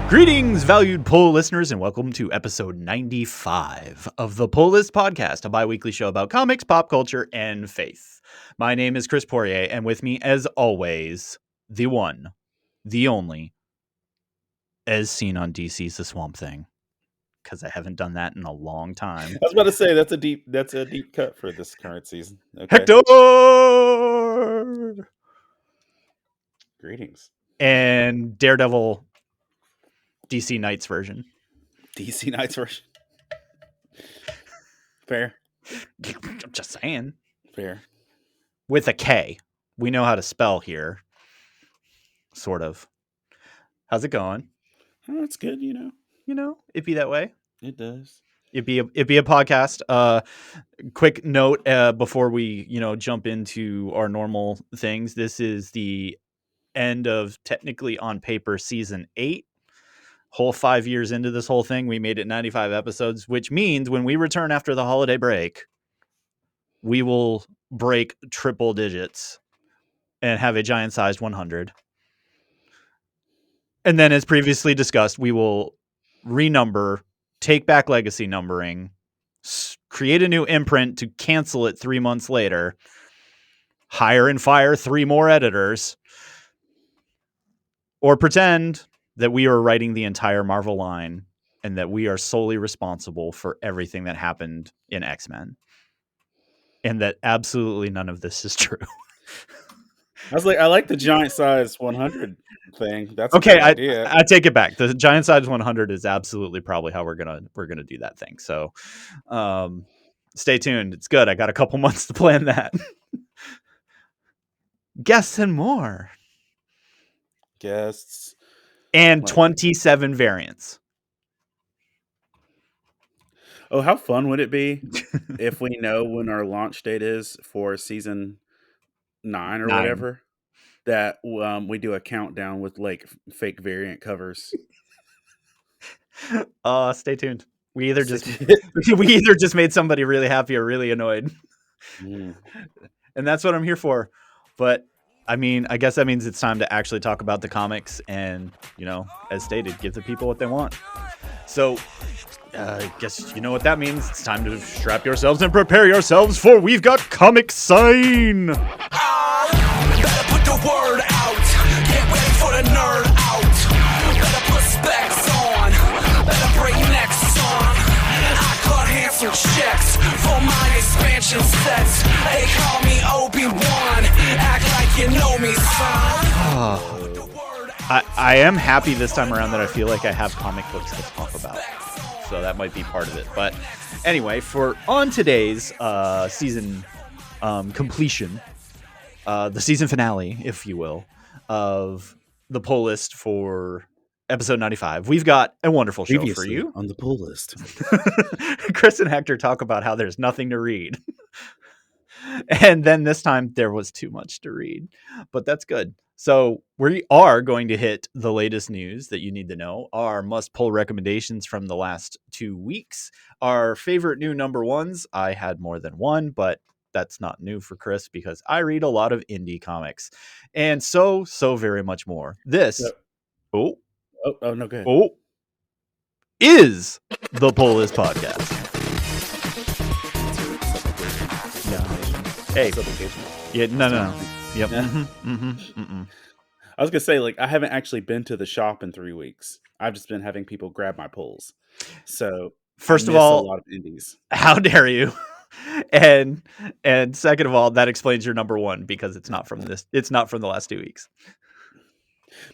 Greetings, valued poll listeners, and welcome to episode 95 of the Poll List Podcast, a bi-weekly show about comics, pop culture, and faith. My name is Chris Poirier, and with me, as always, the one, the only, as seen on DC's The Swamp Thing, because I haven't done that in a long time. I was about to say that's a deep cut for this current season. Okay. Hector! Greetings. And Daredevil DC Knights version. DC Knights version. Fair. I'm just saying. Fair. With a K. We know how to spell here. Sort of. How's it going? Oh, it's good, you know. You know, it'd be that way. It does. It'd be a podcast. Quick note before we, jump into our normal things. This is the end of technically on paper season 8. Whole 5 years into this whole thing, we made it 95 episodes, which means when we return after the holiday break, we will break triple digits and have a giant-sized 100. And then, as previously discussed, we will renumber, take back legacy numbering, create a new imprint to cancel it 3 months later, hire and fire 3 more editors, or pretend that we are writing the entire Marvel line and that we are solely responsible for everything that happened in X-Men. And that absolutely none of this is true. I like the giant size 100 thing. That's okay. a good idea. I take it back. The giant size 100 is absolutely probably how we're gonna do that thing. So, stay tuned. It's good. I got a couple months to plan that. Guests and more. Guests. And 27 variants. Oh, how fun would it be if we know when our launch date is for season 9 or whatever, that we do a countdown with like fake variant covers. Stay tuned. We either just made somebody really happy or really annoyed. And that's what I'm here for. But I mean, I guess that means it's time to actually talk about the comics and, as stated, give the people what they want. So I guess you know what that means. It's time to strap yourselves and prepare yourselves, for we've got Comic Sign. Better put the word out. Get ready for the nerd out. Better put specs on. Better bring necks on. I cut handsome checks for my expansion sets. They call me Obi-Wan. Act like you know me, son. I am happy this time around that I feel like I have comic books to talk about. So that might be part of it. But anyway, on today's season completion, the season finale, if you will, of the poll list for episode 95, we've got a wonderful show for you. On the poll list, Chris and Hector talk about how there's nothing to read. And then this time there was too much to read, but that's good. So we are going to hit the latest news that you need to know, our must-pull recommendations from the last 2 weeks, our favorite new number ones. I had more than one, but that's not new for Chris because I read a lot of indie comics, and so very much more. This, no, go ahead. Is the Poll List Podcast. Hey, yeah, no. Yep. I was gonna say, I haven't actually been to the shop in 3 weeks. I've just been having people grab my pulls. So first of all, a lot of indies. How dare you? And second of all, that explains your number one, because it's not from this. It's not from the last 2 weeks.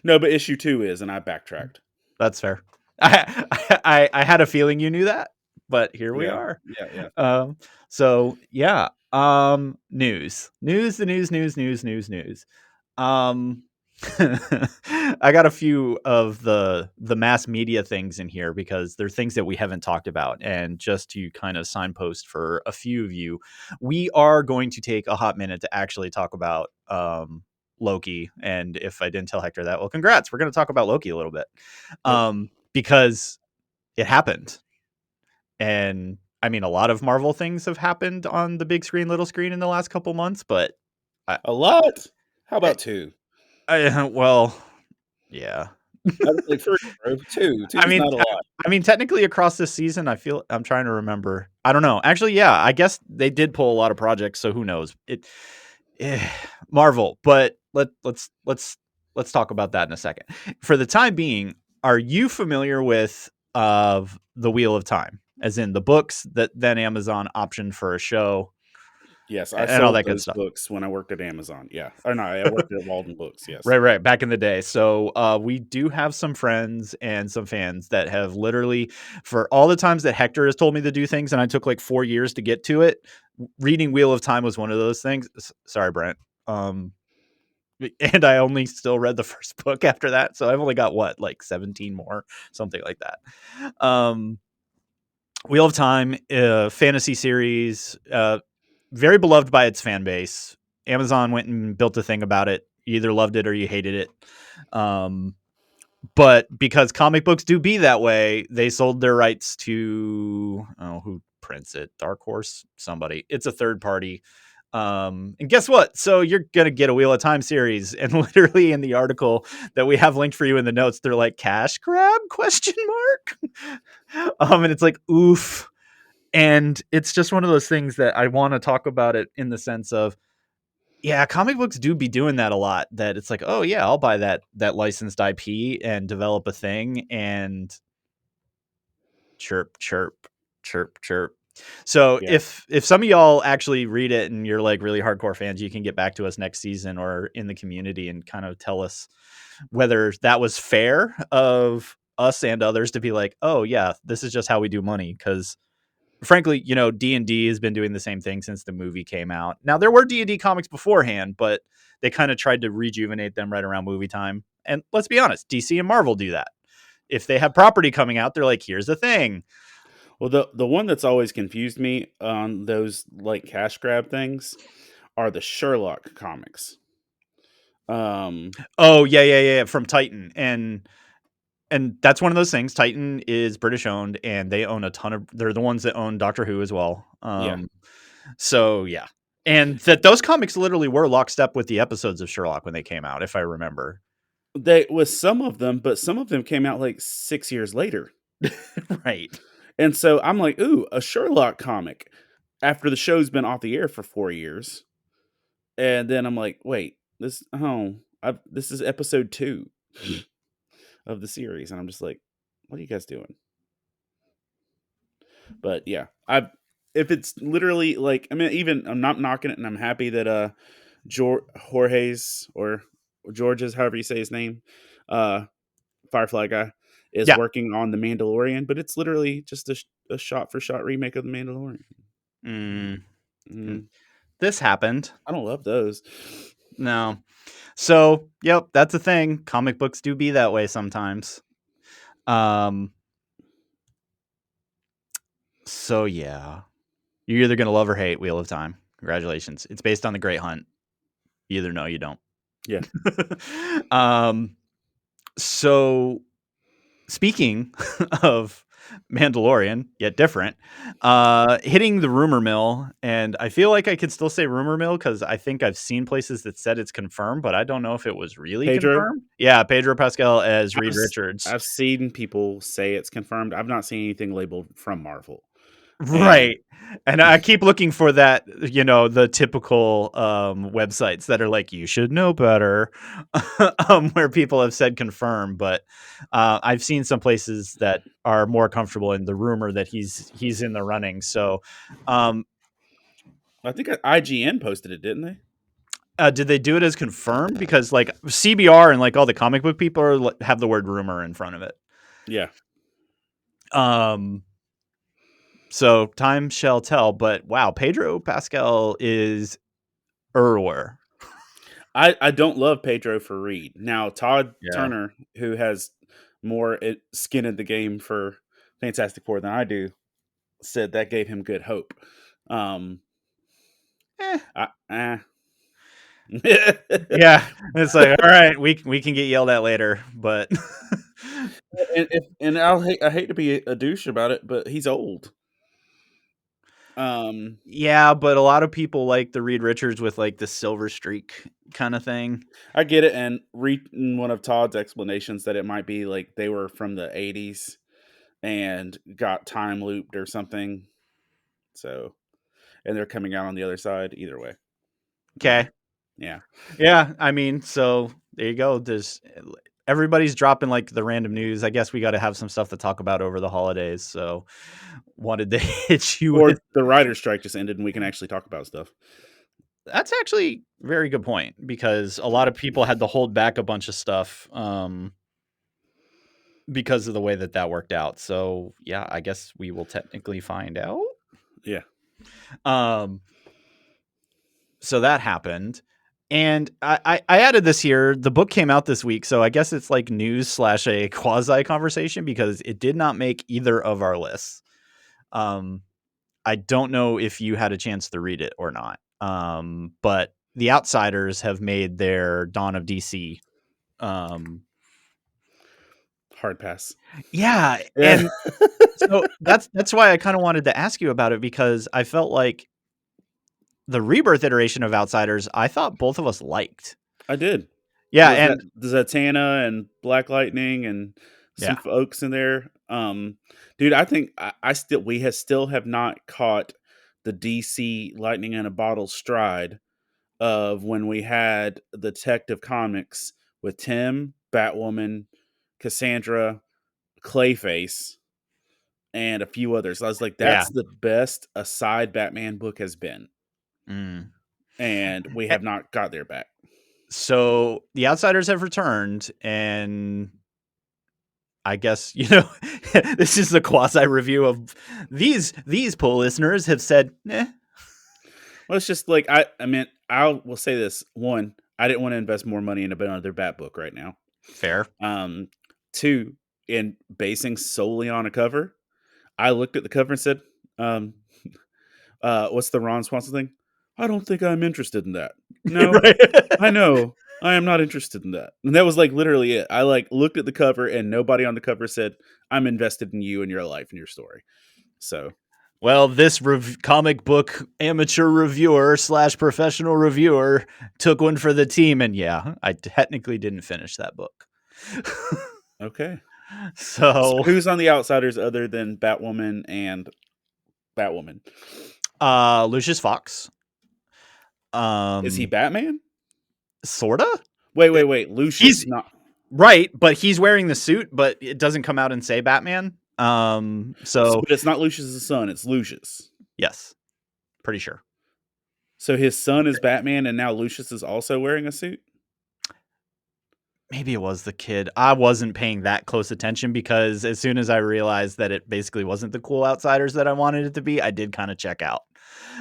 No, but issue 2 is, and I backtracked. That's fair. I had a feeling you knew that, but here we are. Yeah. So yeah. News. I got a few of the mass media things in here because they're things that we haven't talked about, and just to kind of signpost for a few of you, we are going to take a hot minute to actually talk about Loki. And if I didn't tell Hector that, well, congrats, we're going to talk about Loki a little bit, because it happened. And I mean, a lot of Marvel things have happened on the big screen, little screen in the last couple months, but a lot. How about 2? Well, yeah. I was like, for real, bro, two. I Two's mean, not a lot. technically across this season, I'm trying to remember. I don't know. Actually, yeah, I guess they did pull a lot of projects, so who knows? Eh, Marvel, but let's talk about that in a second. For the time being, are you familiar with the Wheel of Time, as in the books that then Amazon optioned for a show Yes, I and all sold that good those stuff? books when I worked at Amazon. Yeah. Or no, I worked at Walden Books. Yes. Right, right. Back in the day. So we do have some friends and some fans that have literally, for all the times that Hector has told me to do things, and I took like 4 years to get to it. Reading Wheel of Time was one of those things. Sorry, Brent. And I only still read the first book after that, so I've only got what, like 17 more, something like that. Wheel of Time, fantasy series, very beloved by its fan base. Amazon went and built a thing about it. You either loved it or you hated it. But because comic books do be that way, they sold their rights to, who prints it? Dark Horse, somebody. It's a third party. And guess what? So you're gonna get a Wheel of Time series, and literally in the article that we have linked for you in the notes, they're like, cash grab question mark. And it's like, oof. And it's just one of those things that I want to talk about it in the sense of, yeah, comic books do be doing that a lot. That it's like, oh yeah, I'll buy that licensed IP and develop a thing, and chirp, chirp, chirp, chirp. So Yeah. if some of y'all actually read it and you're like really hardcore fans, you can get back to us next season or in the community and kind of tell us whether that was fair of us and others to be like, oh yeah, this is just how we do money. Because frankly, D&D has been doing the same thing since the movie came out. Now there were D&D comics beforehand, but they kind of tried to rejuvenate them right around movie time. And let's be honest, DC and Marvel do that. If they have property coming out, they're like, here's the thing. Well, the one that's always confused me on those like cash grab things are the Sherlock comics. Oh, yeah, from Titan. And that's one of those things. Titan is British owned, and they own a ton of. They're the ones that own Doctor Who as well. Yeah. So yeah, and that those comics literally were lockstep with the episodes of Sherlock when they came out, if I remember. They with some of them, but some of them came out like 6 years later. Right. And so I'm like, ooh, a Sherlock comic after the show's been off the air for 4 years. And then I'm like, wait, this is episode 2 of the series, and I'm just like, what are you guys doing? But yeah, if it's literally like, I mean, even I'm not knocking it, and I'm happy that Jorge's or George's, however you say his name, Firefly guy, is Yeah. working on the Mandalorian, but it's literally just a shot for shot remake of the Mandalorian. This happened. I don't love those. No. So, yep, that's a thing. Comic books do be that way sometimes. So yeah, you're either gonna love or hate Wheel of Time. Congratulations. It's based on The Great Hunt. You either know, you don't. Yeah. So speaking of Mandalorian, yet different, hitting the rumor mill, and I feel like I can still say rumor mill because I think I've seen places that said it's confirmed, but I don't know if it was really Pedro? confirmed. Yeah, Pedro Pascal as Reed Richards. I've seen people say it's confirmed. I've not seen anything labeled from Marvel. Right. And I keep looking for that, the typical websites that are like, you should know better, where people have said confirm. But I've seen some places that are more comfortable in the rumor that he's in the running. So I think IGN posted it, didn't they? did they do it as confirmed? Because like CBR and like all the comic book people have the word rumor in front of it. Yeah. So time shall tell, but wow, Pedro Pascal is Erwer. I don't love Pedro for Reed. Now, Todd Turner, who has more skin in the game for Fantastic Four than I do, said that gave him good hope. Yeah, it's like, all right, we can get yelled at later, but and I hate to be a douche about it, but he's old. Yeah, but a lot of people like the Reed Richards with like the silver streak kind of thing. I get it, and reading one of Todd's explanations that it might be like they were from the 80s and got time looped or something. So, and they're coming out on the other side. Either way, Okay. yeah. Yeah, I mean, so there you go. There's everybody's dropping like the random news. I guess we got to have some stuff to talk about over the holidays. So wanted to hit you Or with the writer's strike just ended, and we can actually talk about stuff. that's actually a very good point because a lot of people had to hold back a bunch of stuff because of the way that worked out. So yeah, I guess we will technically find out. Yeah. Um, so that happened. And I added this here. The book came out this week, so I guess it's like news slash a quasi conversation because it did not make either of our lists. I don't know if you had a chance to read it or not. But The Outsiders have made their Dawn of DC. Hard pass. Yeah, Yeah. and so that's why I kind of wanted to ask you about it because I felt like the Rebirth iteration of Outsiders, I thought both of us liked. I did. Yeah, Was that and Zatanna and Black Lightning and some yeah, folks in there? Dude, I think I still still have not caught the DC Lightning in a Bottle stride of when we had the Detective Comics with Tim, Batwoman, Cassandra, Clayface, and a few others. I was like, yeah. that's the best a side Batman book has been, Mm. and we Eh, have not got there back. So The Outsiders have returned, and I guess this is the quasi review of these poll listeners have said, Well, it's just like I mean, I will say this: one, I didn't want to invest more money in another Bat book right now. fair. Two, in basing solely on a cover, I looked at the cover and said, um, "What's the Ron Swanson thing? I don't think I'm interested in that. No, Right. I know I am not interested in that." And that was like literally it. I like looked at the cover, and nobody on the cover said, "I'm invested in you and your life and your story." So Well, this comic book amateur reviewer slash professional reviewer took one for the team, and yeah, I technically didn't finish that book. okay. So So, who's on the Outsiders other than Batwoman and Batwoman? Lucius Fox, Is he Batman? sorta. Wait. Lucius, He's not. right, but he's wearing the suit, but it doesn't come out and say Batman. So But it's not Lucius's son. It's Lucius. yes, pretty sure. So his son is Batman, and now Lucius is also wearing a suit. Maybe it was the kid. I wasn't paying that close attention because as soon as I realized that it basically wasn't the cool Outsiders that I wanted it to be, I did kind of check out.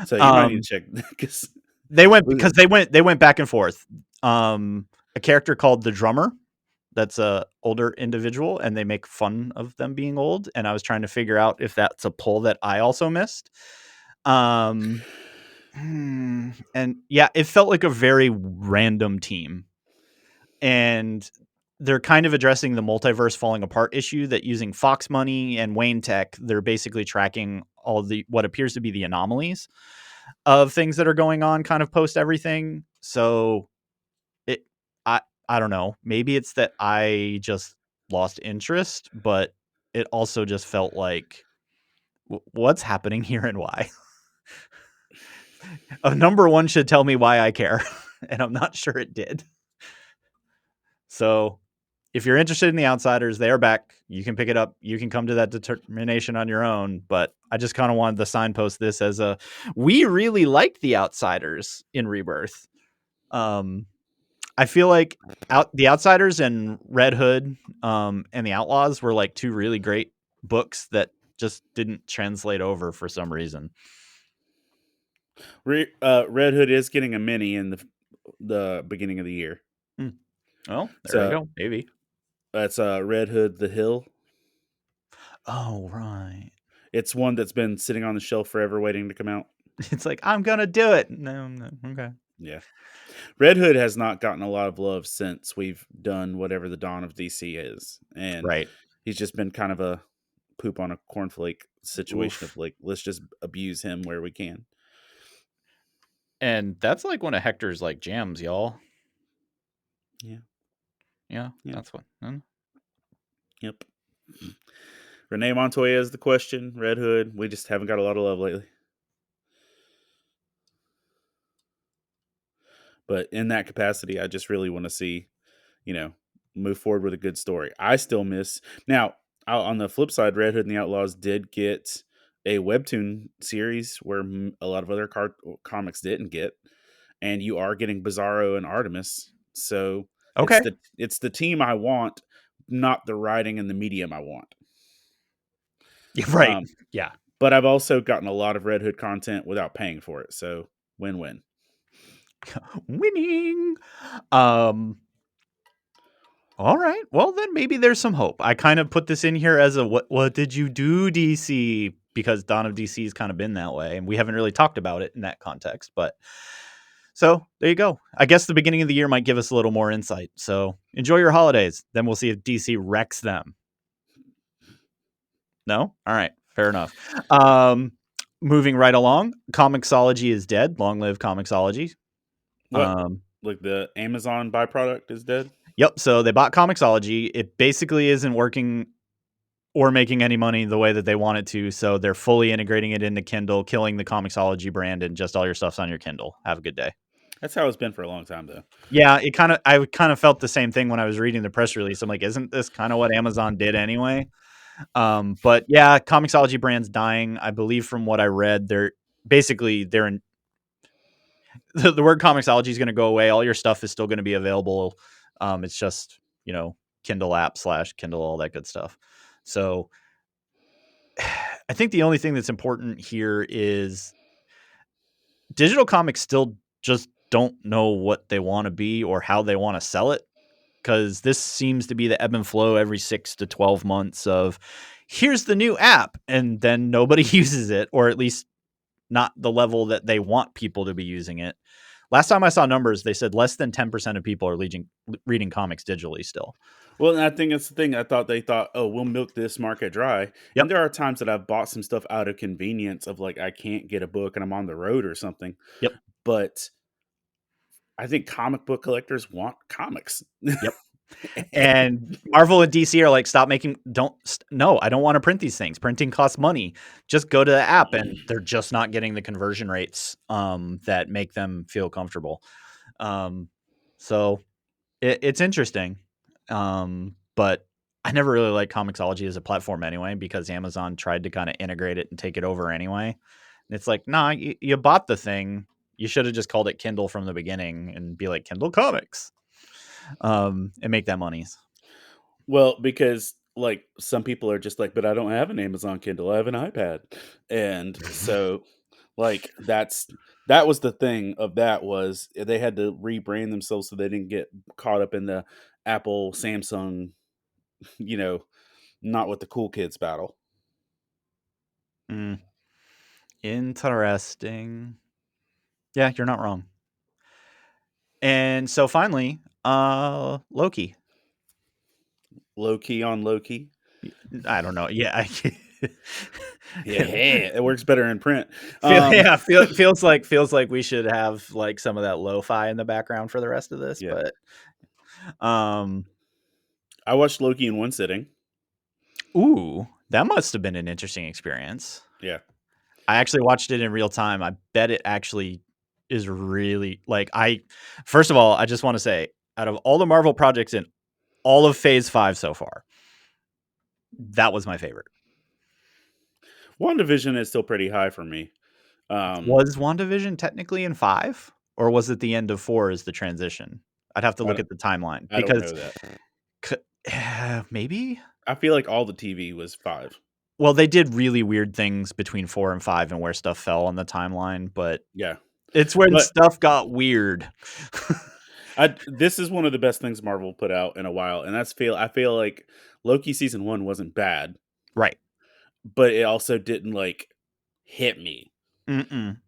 So you might need to check because They went back and forth. A character called the Drummer, that's a older individual, and they make fun of them being old. And I was trying to figure out if that's a pull that I also missed. And yeah, it felt like a very random team. And they're kind of addressing the multiverse falling apart issue that using Fox money and Wayne Tech, they're basically tracking all the what appears to be the anomalies of things that are going on kind of post everything. So it I don't know. Maybe it's that I just lost interest, but it also just felt like what's happening here and why. A number one should tell me why I care, and I'm not sure it did. So if you're interested in The Outsiders, they are back. You can pick it up. You can come to that determination on your own. But I just kind of wanted to signpost this as we really liked The Outsiders in Rebirth. I feel like The Outsiders and Red Hood and The Outlaws were like two really great books that just didn't translate over for some reason. Red Hood is getting a mini in the beginning of the year. Well, there you go. Maybe. That's Red Hood the Hill. Oh, right. It's one that's been sitting on the shelf forever waiting to come out. It's like, I'm going to do it. No. Okay. Yeah. Red Hood has not gotten a lot of love since we've done whatever the Dawn of DC is. And Right. he's just been kind of a poop on a cornflake situation Oof. of like, let's just abuse him where we can. And that's like one of Hector's like jams, y'all. Yeah. Yeah, Yeah. that's what. Yep. Renee Montoya is the question. Red Hood. We just haven't got a lot of love lately. But in that capacity, I just really want to see, move forward with a good story. I still miss now. On the flip side, Red Hood and the Outlaws did get a webtoon series where a lot of other comics didn't get, and you are getting Bizarro and Artemis. So Okay. it's the team I want, not the writing and the medium I want. Yeah, right. Yeah. But I've also gotten a lot of Red Hood content without paying for it, so win-win. Winning. All right. Well, then maybe there's some hope. I kind of put this in here as a what did you do, DC? Because Dawn of DC has kind of been that way, and we haven't really talked about it in that context. But so there you go. I guess the beginning of the year might give us a little more insight. So enjoy your holidays. Then we'll see if DC wrecks them. No? All right. Fair enough. Moving right along. Comixology is dead. Long live Comixology. What? Like the Amazon byproduct is dead? Yep. So they bought Comixology. It basically isn't working or making any money the way that they want it to. So they're fully integrating it into Kindle, killing the Comixology brand, and just all your stuff's on your Kindle. Have a good day. That's how it's been for a long time, though. Yeah, I kind of felt the same thing when I was reading the press release. I'm like, isn't this kind of what Amazon did anyway? But yeah, Comixology brand's dying. I believe from what I read, they're in the word Comixology is going to go away. All your stuff is still going to be available. It's just, Kindle app / Kindle, all that good stuff. So I think the only thing that's important here is digital comics still just don't know what they want to be or how they want to sell it. Because this seems to be the ebb and flow every 6 to 12 months of here's the new app. And then nobody uses it, or at least not the level that they want people to be using it. Last time I saw numbers, they said less than 10% of people are reading comics digitally still. Well, and I think that's the thing. They thought, oh, we'll milk this market dry. Yep. And there are times that I've bought some stuff out of convenience of like, I can't get a book and I'm on the road or something. Yep. But I think comic book collectors want comics. Yep. And Marvel and DC are like, stop making, no, I don't want to print these things. Printing costs money. Just go to the app, and they're just not getting the conversion rates that make them feel comfortable. So it's interesting. But I never really liked Comixology as a platform anyway, because Amazon tried to kind of integrate it and take it over anyway. And it's like, nah, you bought the thing. You should have just called it Kindle from the beginning and be like Kindle Comics. And make that money. Well, because like some people are just like, but I don't have an Amazon Kindle, I have an iPad. And so like that was the thing of that was they had to rebrand themselves so they didn't get caught up in the Apple, Samsung, not with the cool kids battle. Interesting. Yeah, you're not wrong. And so finally, Loki. Low-key on Loki. I don't know. Yeah. Yeah, it works better in print. Feels like we should have like some of that lo-fi in the background for the rest of this. Yeah. But I watched Loki in one sitting. Ooh, that must have been an interesting experience. Yeah. I actually watched it in real time. I bet it actually is really like first of all, I just want to say, out of all the Marvel projects in all of Phase 5 so far, that was my favorite. WandaVision is still pretty high for me. Was WandaVision technically in 5? Or was it the end of 4 as the transition? I'd have to look at the timeline. I don't know that. Maybe? I feel like all the TV was 5. Well, they did really weird things between 4 and 5 and where stuff fell on the timeline, but yeah, it's when stuff got weird. This is one of the best things Marvel put out in a while, and I feel like Loki season 1 wasn't bad, right? But it also didn't like hit me. Mm-mm.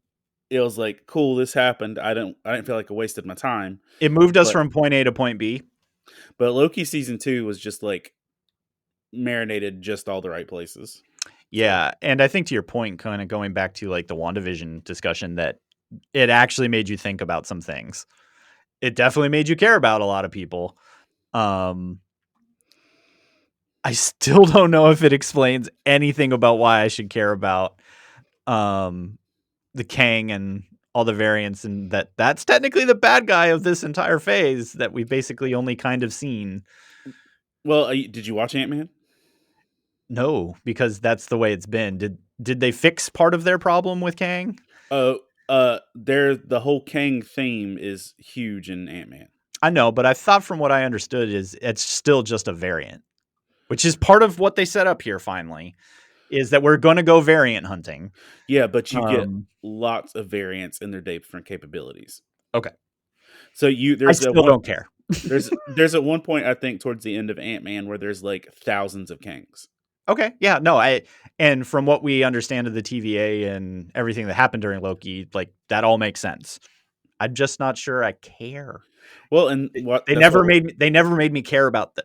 It was like, cool, this happened. I didn't feel like I wasted my time. It moved us from point A to point B. But Loki season 2 was just like marinated just all the right places. Yeah, and I think to your point, kind of going back to like the WandaVision discussion, that it actually made you think about some things. It definitely made you care about a lot of people. Um, I still don't know if it explains anything about why I should care about um, the Kang and all the variants, and that's technically the bad guy of this entire phase that we've basically only kind of seen. Well, did you watch Ant-Man? No, because that's the way it's been. Did they fix part of their problem with Kang? Oh, the whole Kang theme is huge in Ant-Man. I know, but I thought from what I understood is it's still just a variant, which is part of what they set up here finally, is that we're going to go variant hunting. Yeah, but you get Um, lots of variants in their different capabilities. okay. So I there's still don't care. there's at one point, I think, towards the end of Ant-Man where there's like thousands of Kangs. Okay. Yeah, no, and from what we understand of the TVA and everything that happened during Loki, like that all makes sense. I'm just not sure I care. Well, and They never made me care about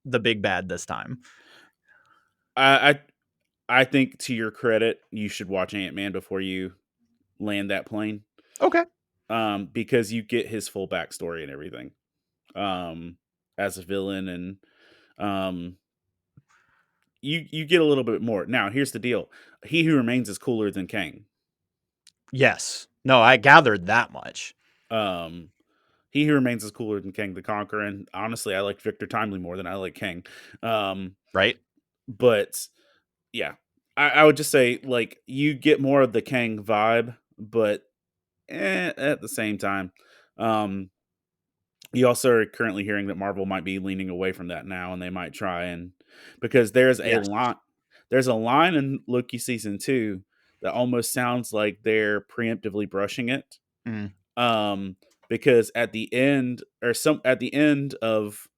the big bad this time. I I think, to your credit, you should watch Ant-Man before you land that plane. Okay. Because you get his full backstory and everything. As a villain, and you get a little bit more. Now, here's the deal: He Who Remains is cooler than Kang. Yes. No, I gathered that much. Um, he Who Remains is cooler than Kang the Conqueror, and honestly, I like Victor Timely more than I like Kang. Right? But yeah, I would just say like you get more of the Kang vibe, but at the same time, um, you also are currently hearing that Marvel might be leaning away from that now, and they might try and because Yes. there's a line in Loki season 2 that almost sounds like they're preemptively brushing it. Mm. Um, because at the end of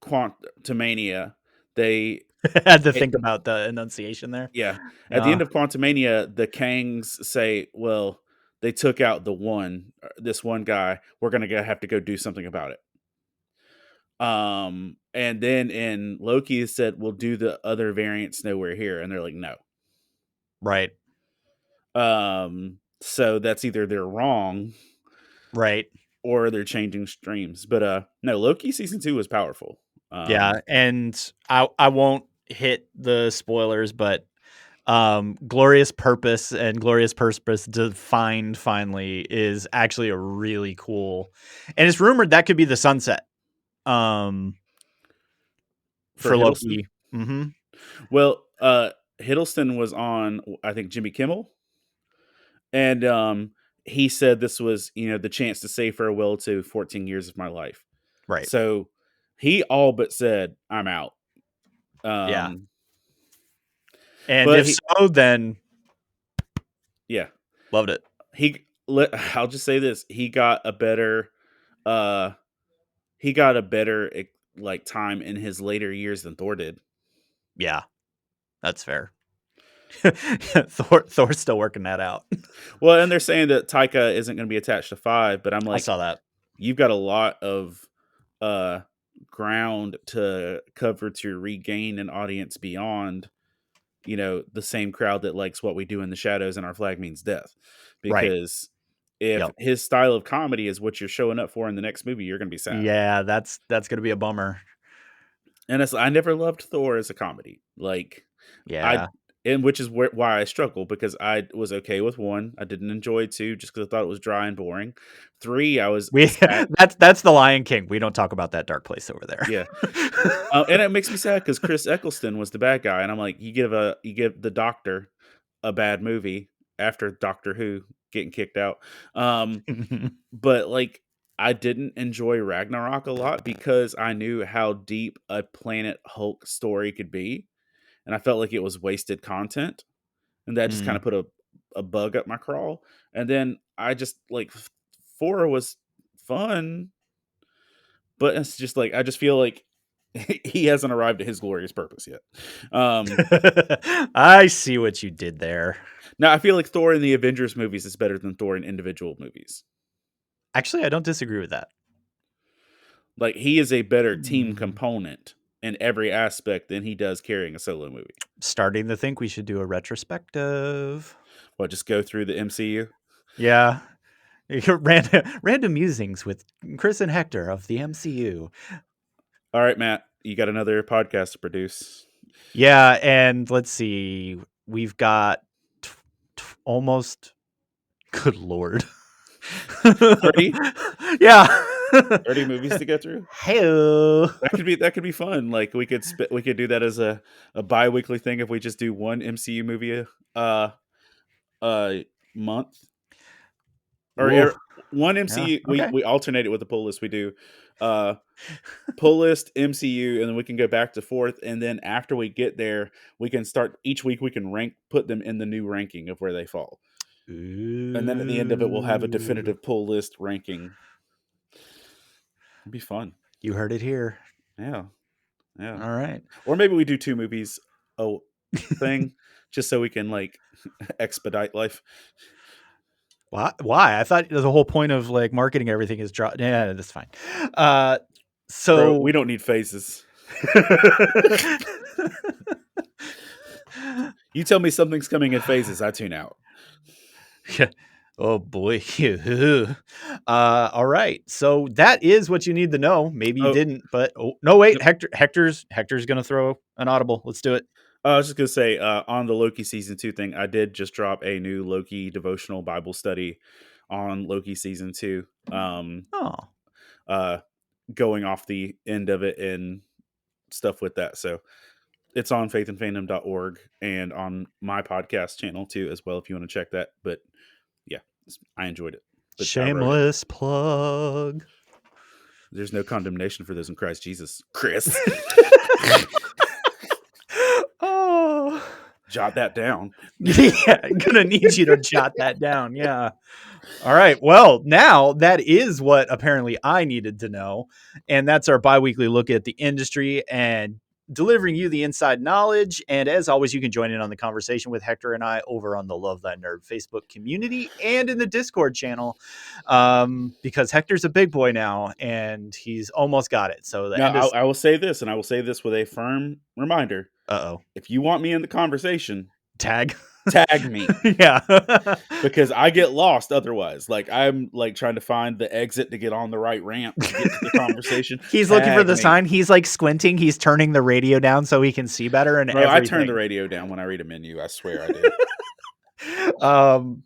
Quantumania, they I had to think about the enunciation there. yeah, at the Uh, end of Quantumania, the Kangs say, "Well, they took out this one guy. We're gonna have to go do something about it." And then in Loki it said, "We'll do the other variants nowhere here," and they're like, "No." right. So that's either they're wrong Right. or they're changing streams. But no, Loki season 2 was powerful. Yeah, and I won't hit the spoilers, but Glorious Purpose and Glorious Purpose Defined finally is actually a really cool, and it's rumored that could be the sunset For for Hiddleston. Loki. Mm-hmm. Well, Hiddleston was on, I think, Jimmy Kimmel, and he said this was, the chance to say farewell to 14 years of my life. Right. So he all but said, "I'm out." Yeah. Um, And but if so, then yeah, loved it. I'll just say this: uh, he got a better like time in his later years than Thor did. Yeah, that's fair. Thor's still working that out. Well, and they're saying that Taika isn't going to be attached to 5, but I'm I like, saw that. you've got a lot of uh ground to cover to regain an audience beyond, the same crowd that likes What We Do in the Shadows and Our Flag Means Death. Right. Because if Yep. his style of comedy is what you're showing up for in the next movie, you're going to be sad. Yeah, that's gonna be a bummer. And I never loved Thor as a comedy. Like, Yeah. which is why I struggle, because I was okay with 1. I didn't enjoy 2 just because I thought it was dry and boring. 3, I was sad. That's the Lion King. We don't talk about that dark place over there. Yeah. And it makes me sad because Chris Eccleston was the bad guy, and I'm like, you give the Doctor a bad movie after Doctor Who getting kicked out. But like, I didn't enjoy Ragnarok a lot because I knew how deep a Planet Hulk story could be, and I felt like it was wasted content, and that just kind Mm. of put a bug up my crawl. And then I just like 4 was fun, but it's just like I just feel like he hasn't arrived at his glorious purpose yet. I see what you did there. Now I feel like Thor in the Avengers movies is better than Thor in individual movies. Actually, I don't disagree with that. Like, he is a better team Mm. component in every aspect than he does carrying a solo movie. Starting to think we should do a retrospective. Well, just go through the MCU. Yeah. Random musings with Chris and Hector of the MCU. All right, Matt, you got another podcast to produce. Yeah, and let's see. We've got almost. Good Lord. 30? Yeah. 30 movies to go through. Hello. That could be fun. Like we could do that as a bi-weekly thing if we just do one MCU movie a month. Or one MCU. Yeah, okay. We alternate it with the pull list. We do pull list, MCU, and then we can go back to fourth. And then after we get there, we can start each week. We can put them in the new ranking of where they fall. Ooh. And then at the end of it, we'll have a definitive pull list ranking. It'd be fun. You heard it here. Yeah. All right. Or maybe we do 2 movies a thing just so we can like expedite life. Why? I thought the whole point of like marketing everything is drop. Yeah, that's fine. So Bro, we don't need phases. You tell me something's coming in phases, I tune out. Oh boy. All right. So that is what you need to know. Maybe you didn't, but no, wait. Hector's gonna throw an audible. Let's do it. I was just gonna say on the Loki season 2 thing, I did just drop a new Loki devotional Bible study on Loki season 2. Going off the end of it and stuff with that. So it's on faithandfandom.org and on my podcast channel too as well if you want to check that. But yeah, I enjoyed it. But shameless plug. There's no condemnation for those in Christ Jesus. Chris. Oh. Jot that down. Yeah, I'm gonna need you to jot that down. Yeah. All right. Well, now that is what apparently I needed to know. And that's our bi-weekly look at the industry and delivering you the inside knowledge. And as always, you can join in on the conversation with Hector and I over on the Love That Nerd Facebook community and in the Discord channel, because Hector's a big boy now and he's almost got it. So I will say this, and I will say this with a firm reminder. If you want me in the conversation, tag me. Yeah. Because I get lost otherwise. Like I'm like trying to find the exit to get on the right ramp to get to the conversation. He's looking for the sign. He's like squinting. He's turning the radio down so he can see better. And I turn the radio down when I read a menu. I swear I do.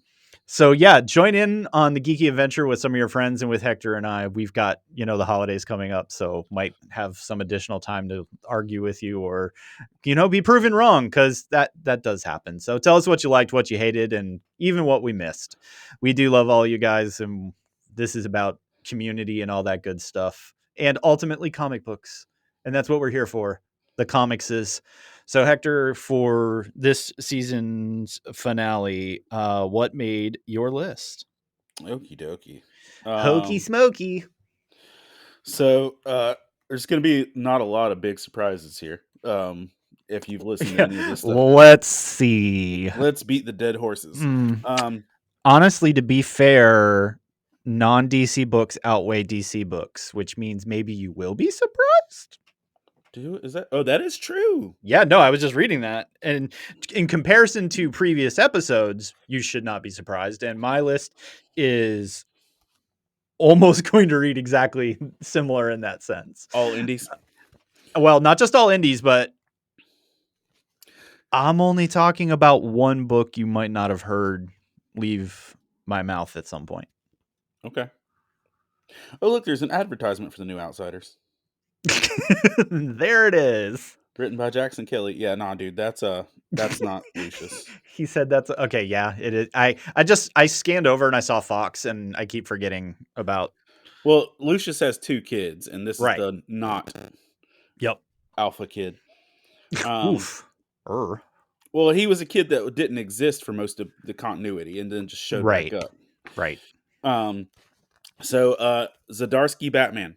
So yeah, join in on the geeky adventure with some of your friends and with Hector and I. We've got, the holidays coming up, so might have some additional time to argue with you or, be proven wrong, because that does happen. So tell us what you liked, what you hated, and even what we missed. We do love all you guys, and this is about community and all that good stuff, and ultimately comic books, and that's what we're here for. The comics is. So Hector, for this season's finale, what made your list? Okie dokie. Hokey smoky. So there's going to be not a lot of big surprises here. If you've listened to any of this stuff. Let's see. Let's beat the dead horses. Honestly, to be fair, non-DC books outweigh DC books, which means maybe you will be surprised. That is true. Yeah, no, I was just reading that. And in comparison to previous episodes, you should not be surprised. And my list is almost going to read exactly similar in that sense. All indies? Well, not just all indies, but I'm only talking about one book you might not have heard leave my mouth at some point. Okay. Oh, look, there's an advertisement for the new Outsiders. There it is. Written by Jackson Kelly. Yeah, nah, dude, that's not Lucius. He said that's okay. Yeah, it is. I scanned over and I saw Fox, and I keep forgetting about. Well, Lucius has 2 kids, and this right. is the not. Yep. Alpha kid. Oof. Well, he was a kid that didn't exist for most of the continuity, and then just showed back up. Right. So Zdarsky Batman.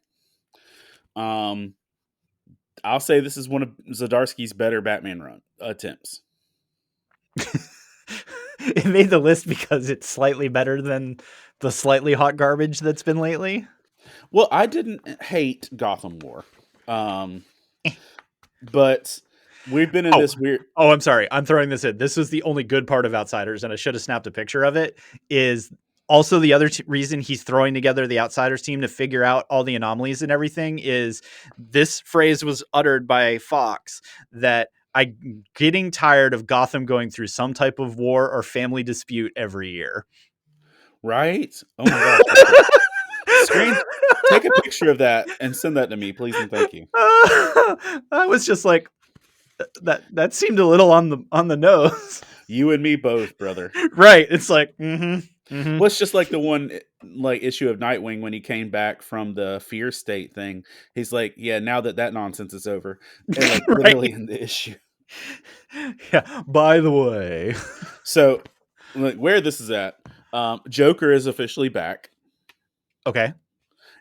I'll say this is one of Zdarsky's better Batman run attempts. It made the list because it's slightly better than the slightly hot garbage that's been lately. Well, I didn't hate Gotham War. But we've been in Oh, this weird. oh, I'm sorry. I'm throwing this in. This is the only good part of Outsiders, and I should have snapped a picture of it. Is also the other reason he's throwing together the Outsiders team to figure out all the anomalies and everything is this phrase was uttered by Fox that I'm getting tired of Gotham going through some type of war or family dispute every year. Right? Oh my gosh. Okay. Take a picture of that and send that to me, please and thank you. I was just like that seemed a little on the nose. You and me both, brother. Right. It's like, Well, it's just like the one like issue of Nightwing when he came back from the fear state thing. He's like, yeah, now that nonsense is over. And like right. literally in the issue. Yeah. By the way. So like where this is at, Joker is officially back. Okay.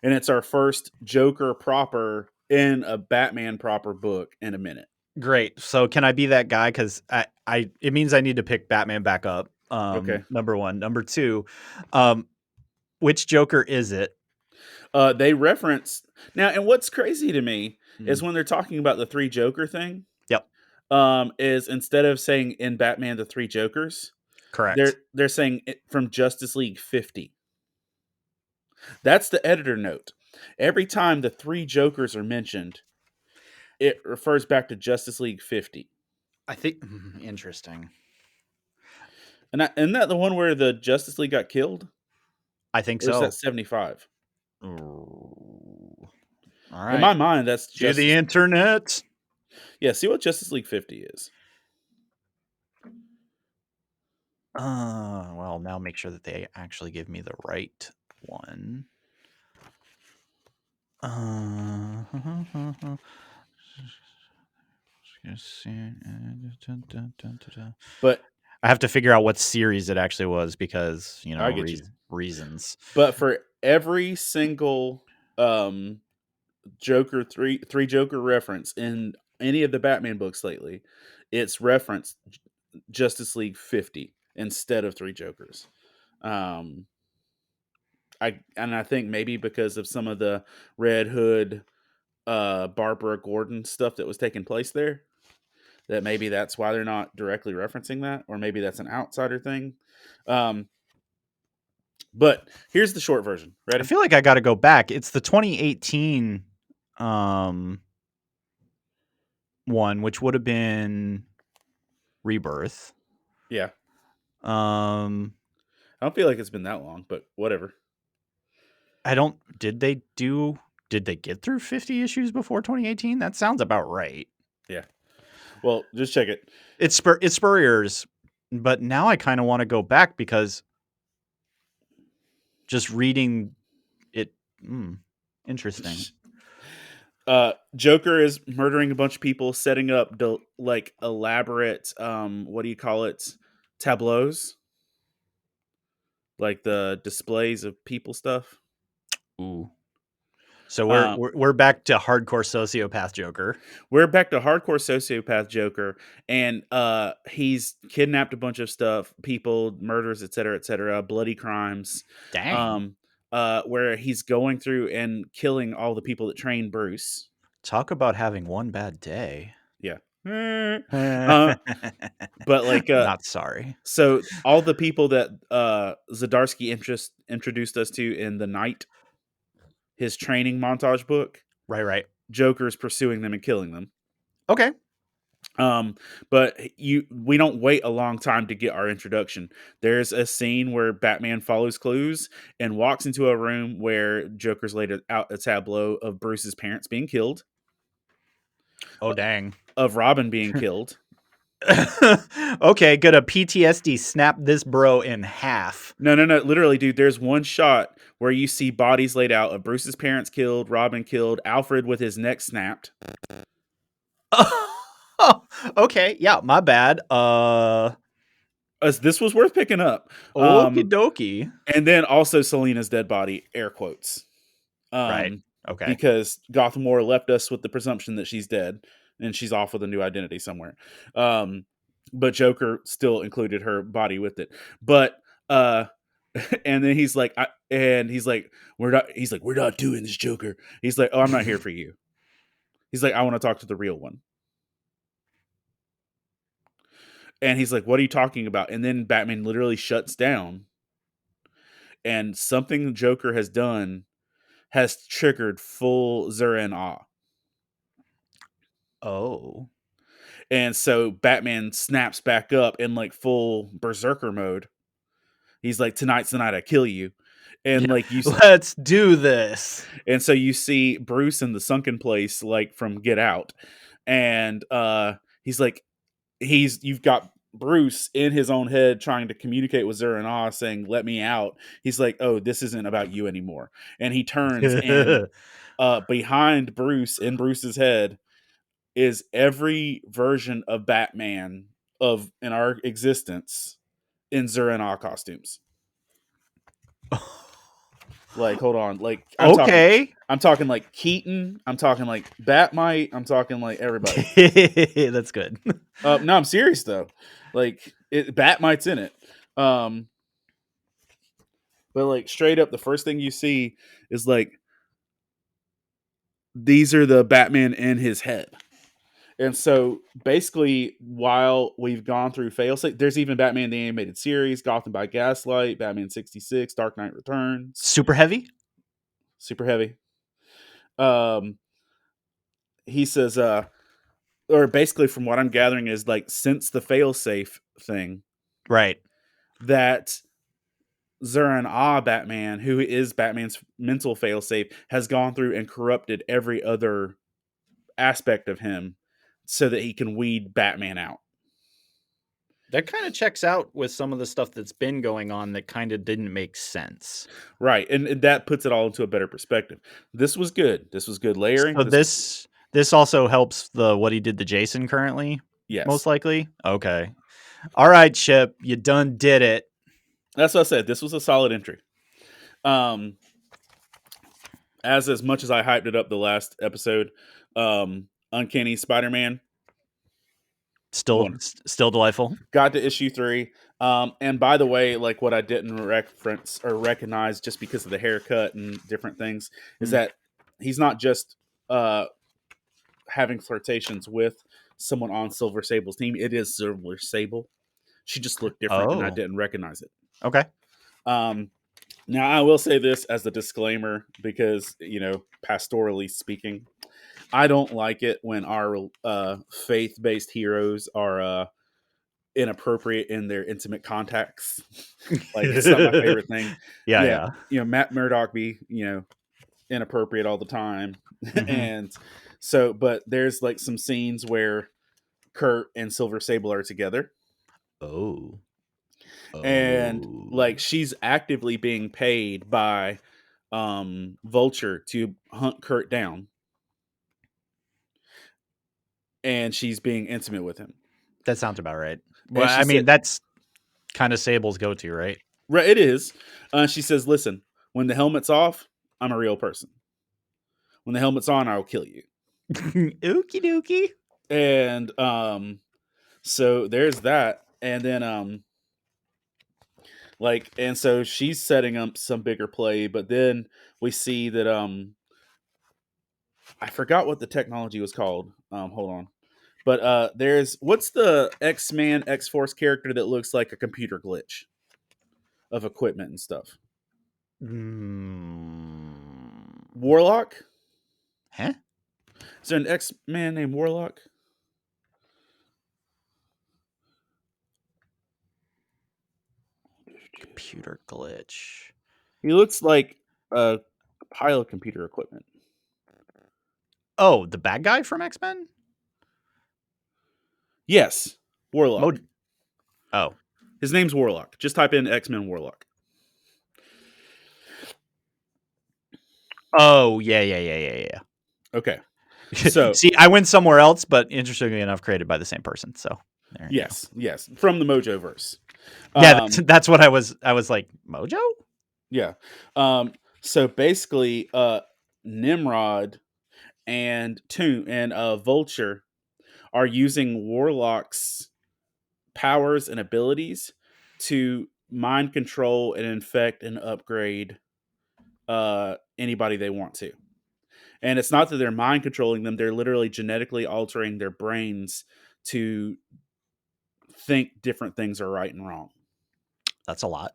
And it's our first Joker proper in a Batman proper book in a minute. Great. So can I be that guy? Because it means I need to pick Batman back up. Okay. Number one. Number two, which Joker is it? They reference now, and what's crazy to me is when they're talking about the three Joker thing. Yep. Is instead of saying in Batman the three Jokers, correct. They're saying it from Justice League 50. That's the editor note. Every time the three Jokers are mentioned, it refers back to Justice League 50. I think interesting. And isn't that the one where the Justice League got killed? I think or so. Is that 75? All right. In my mind, that's to the internet. Yeah, see what Justice League 50 is. Well, now make sure that they actually give me the right one. But I have to figure out what series it actually was because, you know, I get you. reasons. But for every single Joker three Joker reference in any of the Batman books lately, it's referenced Justice League 50 instead of three Jokers. I think maybe because of some of the Red Hood, Barbara Gordon stuff that was taking place there, that maybe that's why they're not directly referencing that, or maybe that's an outsider thing. But here's the short version. Ready? I feel like I got to go back. It's the 2018 one, which would have been Rebirth. Yeah. I don't feel like it's been that long, but whatever. Did they get through 50 issues before 2018? That sounds about right. Yeah. Well, just check it. It's Spurrier's, but now I kind of want to go back because just reading it, interesting. Joker is murdering a bunch of people, setting up like elaborate, what do you call it? Tableaus, like the displays of people stuff. Ooh. So we're back to hardcore sociopath Joker. We're back to hardcore sociopath Joker, and he's kidnapped a bunch of stuff, people, murders, etc., bloody crimes. Dang. Where he's going through and killing all the people that train Bruce. Talk about having one bad day. Yeah. But like, not sorry. So all the people that Zdarsky introduced us to in The Night, his training montage book. Right. Joker's pursuing them and killing them. Okay. But we don't wait a long time to get our introduction. There's a scene where Batman follows clues and walks into a room where Joker's laid out a tableau of Bruce's parents being killed. Oh, dang. Of Robin being killed. Okay, good. A PTSD snap this bro in half. No. Literally, dude, there's one shot where you see bodies laid out of Bruce's parents killed, Robin killed, Alfred with his neck snapped. Okay, yeah, my bad. This was worth picking up. Okie dokie. And then also Selina's dead body, air quotes. Right. Okay. Because Gotham War left us with the presumption that she's dead and she's off with a new identity somewhere. But Joker still included her body with it. But and then he's like, we're not doing this, Joker. He's like, oh, I'm not here for you. He's like, I want to talk to the real one. And he's like, what are you talking about? And then Batman literally shuts down. And something Joker has done has triggered full Zur-En-Ah. Oh. And so Batman snaps back up in like full berserker mode. He's like, tonight's the night I kill you. And Yeah. like Let's do this. and so you see Bruce in the sunken place, like from Get Out. And he's like, you've got Bruce in his own head trying to communicate with Zur-En-Ah saying, let me out. He's like, oh, this isn't about you anymore. And he turns and behind Bruce, in Bruce's head, is every version of Batman in our existence in Zur-En-Ah costumes. Like, hold on, like Okay. I'm talking like Keaton, I'm talking like Batmite, I'm talking like everybody. That's good. No, I'm serious though. Like Batmite's in it. But like straight up, the first thing you see is like these are the Batman in his head. And so basically, while we've gone through failsafe, there's even Batman the Animated Series, Gotham by Gaslight, Batman 66, Dark Knight Returns. Super heavy? Super heavy. He says, or basically from what I'm gathering is like since the failsafe thing, Right. that Zur-En-Ah Batman, who is Batman's mental failsafe, has gone through and corrupted every other aspect of him so that he can weed Batman out. That kind of checks out with some of the stuff that's been going on that kind of didn't make sense. Right. And that puts it all into a better perspective. This was good. This was good layering. So this also helps what he did to Jason currently, Yes. most likely. Okay. All right, Chip, you done did it. That's what I said. This was a solid entry. As much as I hyped it up the last episode, Uncanny Spider-Man Still delightful. got to issue 3. And by the way, like what I didn't reference or recognize just because of the haircut and different things is that he's not just having flirtations with someone on Silver Sable's team. It is Silver Sable. She just looked different and I didn't recognize it. Okay. Now I will say this as a disclaimer because, pastorally speaking, I don't like it when our faith-based heroes are inappropriate in their intimate contacts. Like it's not my favorite thing. Yeah. Matt Murdock be inappropriate all the time, and so but there's like some scenes where Kurt and Silver Sable are together. And like she's actively being paid by Vulture to hunt Kurt down, and she's being intimate with him. That sounds about right. Well, I mean, that's kind of Sable's go-to, right? Right, it is. She says, listen, when the helmet's off, I'm a real person. When the helmet's on, I'll kill you. Okie dokie. And so there's that. And then and so she's setting up some bigger play, but then we see that I forgot what the technology was called. Hold on. But what's the X-Man X-Force character that looks like a computer glitch of equipment and stuff? Warlock? Huh? Is there an X-Man named Warlock? Computer glitch. He looks like a pile of computer equipment. Oh, the bad guy from X-Men? Yes. Warlock. Oh. His name's Warlock. Just type in X-Men Warlock. Oh, yeah. Okay. So see, I went somewhere else, but interestingly enough, created by the same person. So yes, from the Mojoverse. Yeah, that's what I was like, Mojo? Yeah. So basically, Nimrod and Vulture are using Warlock's powers and abilities to mind control and infect and upgrade anybody they want to. And it's not that they're mind controlling them, they're literally genetically altering their brains to think different things are right and wrong. That's a lot.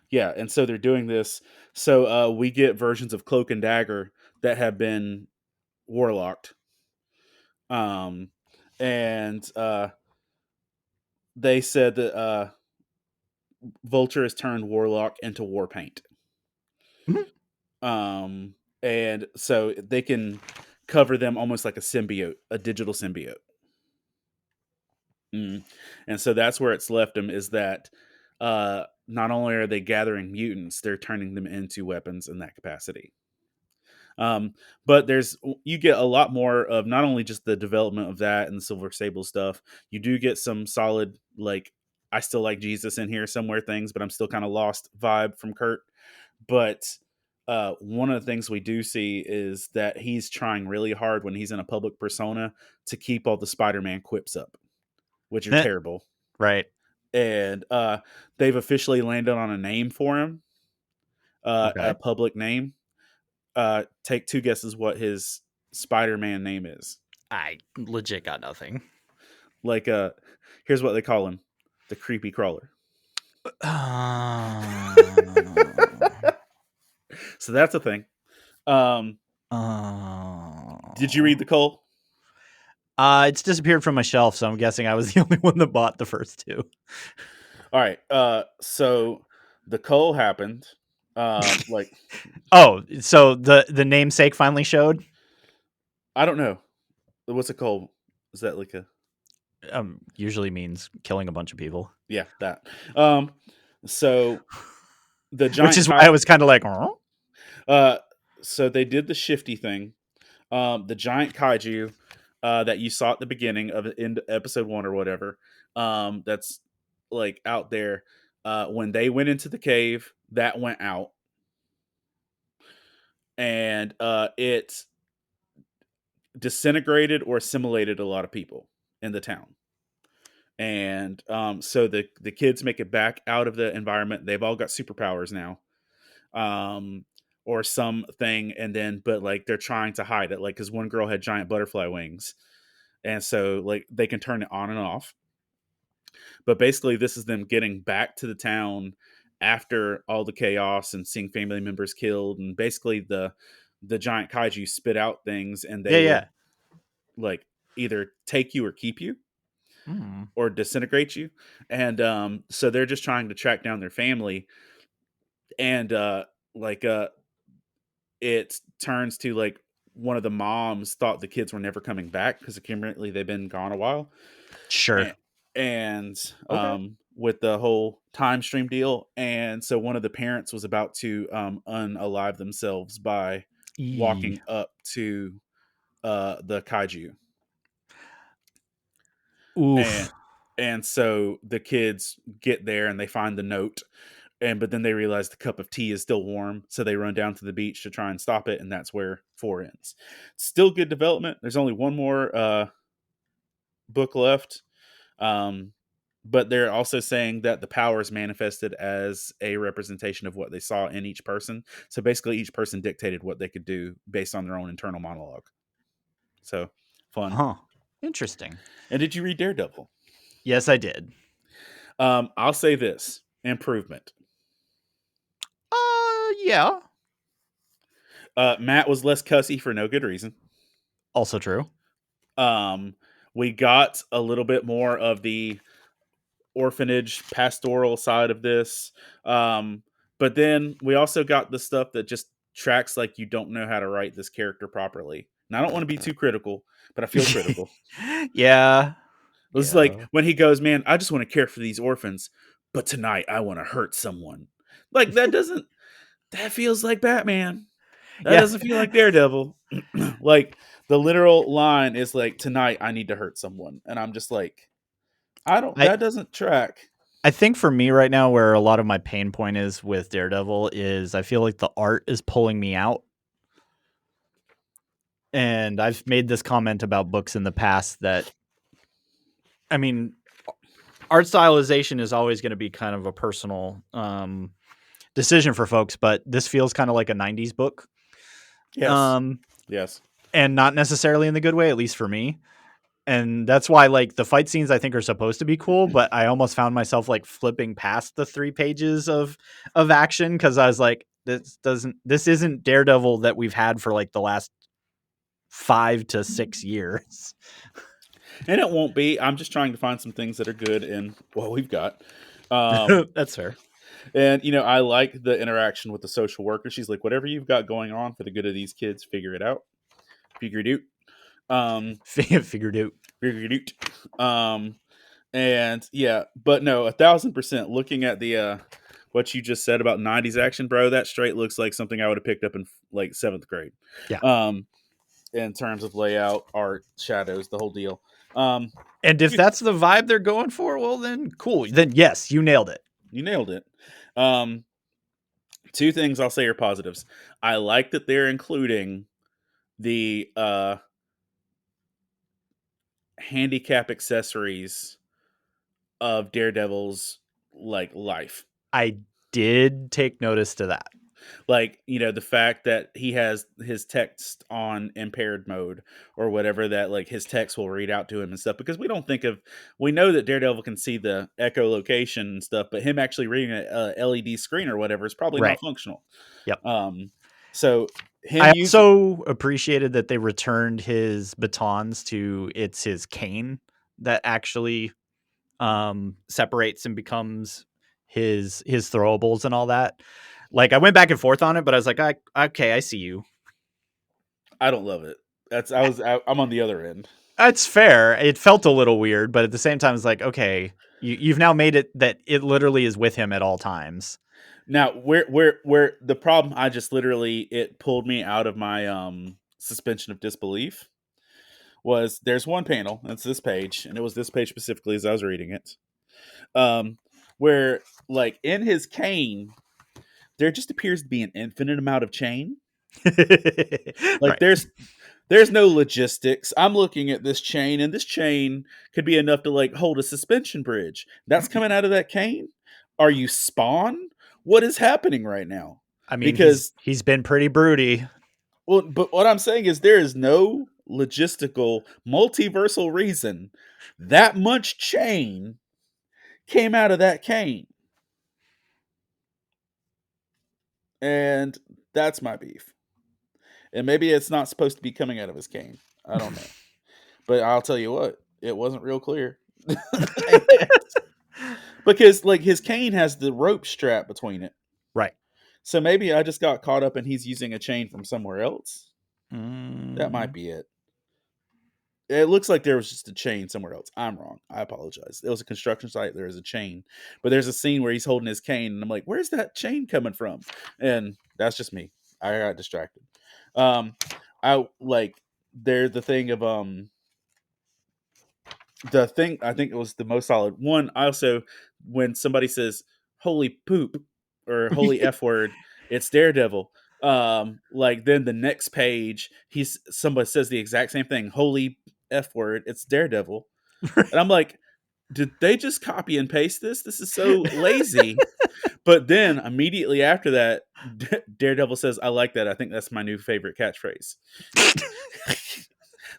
Yeah, and so they're doing this. So we get versions of Cloak and Dagger that have been warlocked. And they said that Vulture has turned Warlock into war paint. And so they can cover them almost like a symbiote, a digital symbiote. And so that's where it's left them, is that not only are they gathering mutants, they're turning them into weapons in that capacity. But you get a lot more of not only just the development of that and the Silver Sable stuff. You do get some solid, like, I still like Jesus in here somewhere things, but I'm still kind of lost vibe from Kurt. But one of the things we do see is that he's trying really hard when he's in a public persona to keep all the Spider-Man quips up, which are terrible. Right. And they've officially landed on a name for him, a public name. Take two guesses what his Spider-Man name is. I legit got nothing. Like, here's what they call him: the creepy crawler. So that's a thing. Did you read the Cole? It's disappeared from my shelf, so I'm guessing I was the only one that bought the first two. All right. So the Cole happened. Like, oh, so the namesake finally showed? I don't know. What's a Cole? Is that like a usually means killing a bunch of people. Yeah, that. So the giant, which is why I was kind of like, so they did the shifty thing. The giant kaiju that you saw at the beginning of in episode 1 or whatever. That's like out there. When they went into the cave, that went out, and it disintegrated or assimilated a lot of people in the town. And so the kids make it back out of the environment. They've all got superpowers now, or something. And then, but like they're trying to hide it, like because one girl had giant butterfly wings, and so like they can turn it on and off. But basically, this is them getting back to the town after all the chaos and seeing family members killed, and basically the giant kaiju spit out things, and they would like either take you or keep you. Or disintegrate you. And so they're just trying to track down their family. And it turns to like one of the moms thought the kids were never coming back because apparently they've been gone a while. Sure. And with the whole time stream deal. And so one of the parents was about to unalive themselves by walking up to the kaiju. Oof. And so the kids get there and they find the note, but then they realize the cup of tea is still warm, so they run down to the beach to try and stop it, and that's where 4 ends. Still good development. There's only one more book left, but they're also saying that the power is manifested as a representation of what they saw in each person. So basically, each person dictated what they could do based on their own internal monologue. So fun. Huh. Interesting. And did you read Daredevil? Yes, I did. I'll say this: improvement. Yeah. Matt was less cussy for no good reason. Also true. We got a little bit more of the orphanage pastoral side of this. But then we also got the stuff that just tracks like you don't know how to write this character properly. And I don't want to be too critical, but I feel critical. Yeah. It's like when he goes, man, I just want to care for these orphans, but tonight I want to hurt someone. Like that feels like Batman. That doesn't feel like Daredevil. Like the literal line is like, tonight I need to hurt someone. And I'm just like, that doesn't track. I think for me right now, where a lot of my pain point is with Daredevil is I feel like the art is pulling me out. And I've made this comment about books in the past that, I mean, art stylization is always going to be kind of a personal decision for folks, but this feels kind of like a 90s book. Yes. Yes. And not necessarily in the good way, at least for me. And that's why like the fight scenes I think are supposed to be cool, but I almost found myself like flipping past the 3 pages of action because I was like, this isn't Daredevil that we've had for like the last 5 to 6 years. And it won't be. I'm just trying to find some things that are good in what we've got. Um, That's fair. and I like the interaction with the social worker. She's like, whatever you've got going on for the good of these kids, figure it out. Figure it out. Figured out. Figure it out. And yeah, but no, 1,000%. Looking at the what you just said about '90s action, bro, that straight looks like something I would have picked up in like 7th grade. Yeah. In terms of layout, art, shadows, the whole deal. Um, And if that's the vibe they're going for, well, then cool. Then yes, you nailed it. you nailed it. 2 things I'll say are positives. I like that they're including the handicap accessories of Daredevil's like life. I did take notice to that. Like, the fact that he has his text on impaired mode or whatever, that like his text will read out to him and stuff, because we know that Daredevil can see the echolocation and stuff, but him actually reading a LED screen or whatever is probably Right. not functional. Yep. So I also appreciated that they returned his batons to his cane that actually separates and becomes his throwables and all that. Like I went back and forth on it, but I was like, okay, I see you. I don't love it. I'm on the other end. That's fair. It felt a little weird, but at the same time, it's like, okay, you've now made it that it literally is with him at all times. Now, where the problem, I just literally, it pulled me out of my suspension of disbelief, was there's one panel, that's this page, and it was this page specifically as I was reading it, where like in his cane, there just appears to be an infinite amount of chain. Like Right. there's no logistics. I'm looking at this chain, and this chain could be enough to like hold a suspension bridge. That's coming out of that cane. Are you Spawn? What is happening right now? I mean, Because he's been pretty broody. well, but what I'm saying is there is no logistical multiversal reason that much chain came out of that cane. And that's my beef. And maybe it's not supposed to be coming out of his cane. I don't know. But I'll tell you what, it wasn't real clear. Because like his cane has the rope strap between it. Right. So maybe I just got caught up and he's using a chain from somewhere else. Mm. That might be it. It looks like there was just a chain somewhere else. I'm wrong. I apologize. It was a construction site. There is a chain. But there's a scene where he's holding his cane, and I'm like, where's that chain coming from? And that's just me. I got distracted. I like the thing of the thing I think it was the most solid one. I also, when somebody says holy poop or holy F word, it's Daredevil. Like then the next page, somebody says the exact same thing, holy F word, it's Daredevil. And I'm like, did they just copy and paste this? This is so lazy. But then immediately after that, Daredevil says, I like that. I think that's my new favorite catchphrase.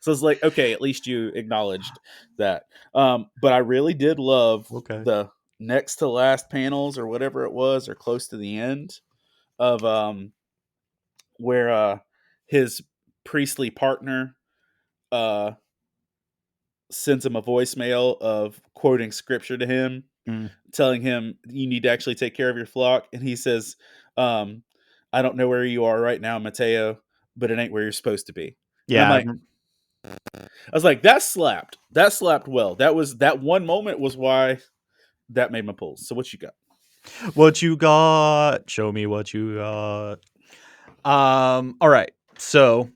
So it's like, okay, at least you acknowledged that. But I really did love the next to last panels or whatever it was, or close to the end of where his priestly partner sends him a voicemail of quoting scripture to him, telling him you need to actually take care of your flock. And he says, I don't know where you are right now, Mateo, but it ain't where you're supposed to be. Yeah. And I was like, that slapped. That slapped well. That one moment was why that made my pulls. So what you got? What you got? Show me what you got. All right. So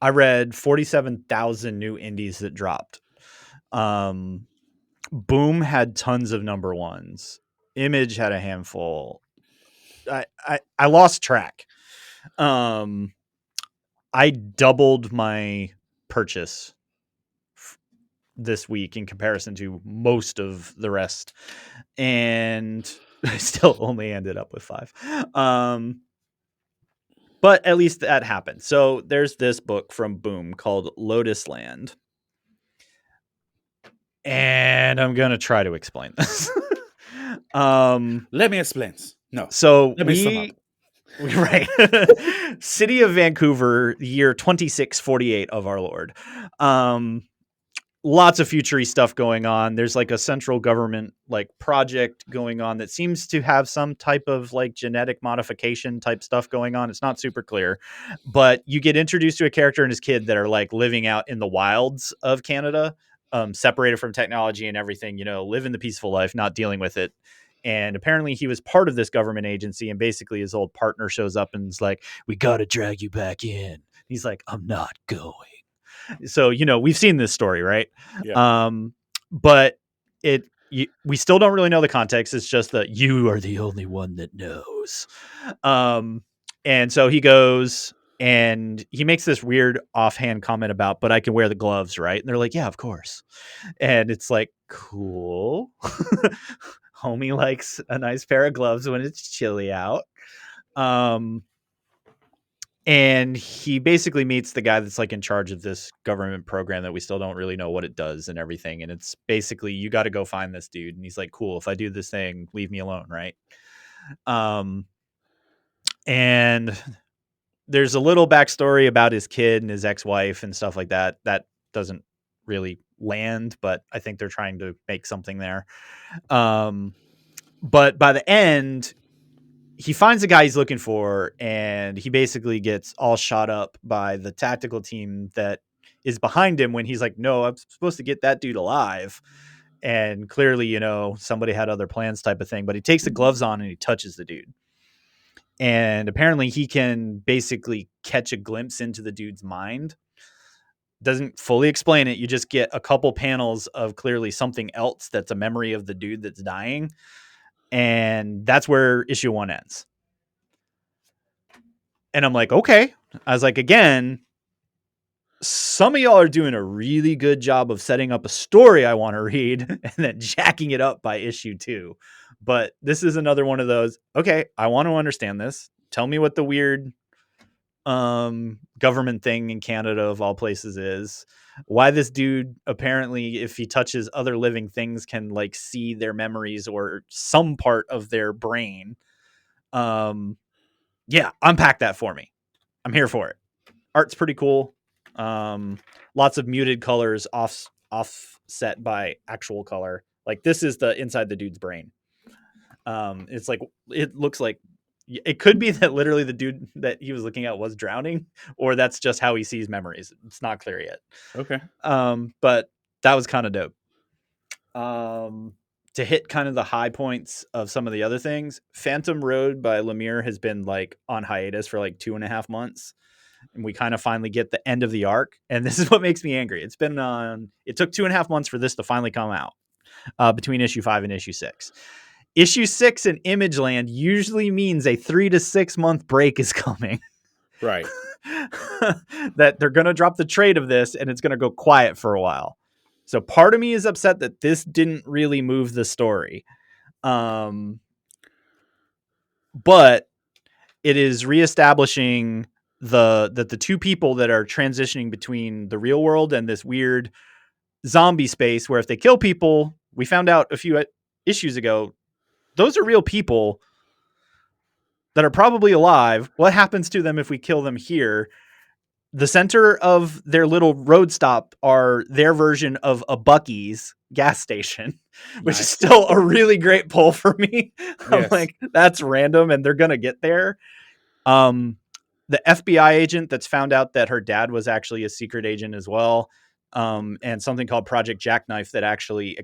I read 47,000 new indies that dropped. Boom had tons of number ones. Image had a handful. I lost track. I doubled my purchase this week in comparison to most of the rest, and I still only ended up with 5. But at least that happened. So there's this book from Boom called Lotus Land. And I'm going to try to explain this. Let me explain. No. So Let me sum up. right. City of Vancouver, year 2648 of our Lord. Lots of future-y stuff going on. There's like a central government like project going on that seems to have some type of like genetic modification type stuff going on. It's not super clear, but you get introduced to a character and his kid that are like living out in the wilds of Canada, separated from technology and everything, living the peaceful life, not dealing with it. And apparently he was part of this government agency, and basically his old partner shows up and is like, we got to drag you back in. He's like, I'm not going. So, we've seen this story, right? Yeah. But we still don't really know the context. It's just that you are the only one that knows. And so he goes and he makes this weird offhand comment about, but I can wear the gloves, right? And they're like, yeah, of course. And it's like, cool. Homie likes a nice pair of gloves when it's chilly out. And he basically meets the guy that's like in charge of this government program that we still don't really know what it does and everything. And it's basically, you got to go find this dude. And he's like, cool, if I do this thing, leave me alone. Right. And there's a little backstory about his kid and his ex-wife and stuff like that. That doesn't really land, but I think they're trying to make something there. But by the end, he finds the guy he's looking for, and he basically gets all shot up by the tactical team that is behind him when he's like, no, I'm supposed to get that dude alive. And clearly, somebody had other plans type of thing, but he takes the gloves on and he touches the dude. And apparently he can basically catch a glimpse into the dude's mind. Doesn't fully explain it. You just get a couple panels of clearly something else that's a memory of the dude that's dying. And that's where issue 1 ends. And I'm like, okay. I was like, again, some of y'all are doing a really good job of setting up a story I want to read and then jacking it up by issue 2. But this is another one of those, okay, I want to understand this. Tell me what the weird government thing in Canada of all places is. Why this dude apparently, if he touches other living things, can like see their memories or some part of their brain. Yeah, unpack that for me. I'm here for it. Art's pretty cool. Lots of muted colors offset by actual color. Like this is the inside the dude's brain. It's like, it looks like it could be that literally the dude that he was looking at was drowning, or that's just how he sees memories. It's not clear yet. Okay. But that was kind of dope. To hit kind of the high points of some of the other things, Phantom Road by Lemire has been like on hiatus for like 2.5 months. And we kind of finally get the end of the arc. And this is what makes me angry. It took 2.5 months for this to finally come out, between issue 5 and issue 6. Issue 6 in Image Land usually means a 3 to 6 month break is coming. Right. That they're going to drop the trade of this and it's going to go quiet for a while. So part of me is upset that this didn't really move the story. But it is reestablishing that the two people that are transitioning between the real world and this weird zombie space, where if they kill people, we found out a few issues ago, those are real people that are probably alive. What happens to them if we kill them here? The center of their little road stop are their version of a Buc-ee's gas station, which is still a really great pull for me. I'm like, that's random, and they're going to get there. The FBI agent that's found out that her dad was actually a secret agent as well. And something called Project Jackknife that actually,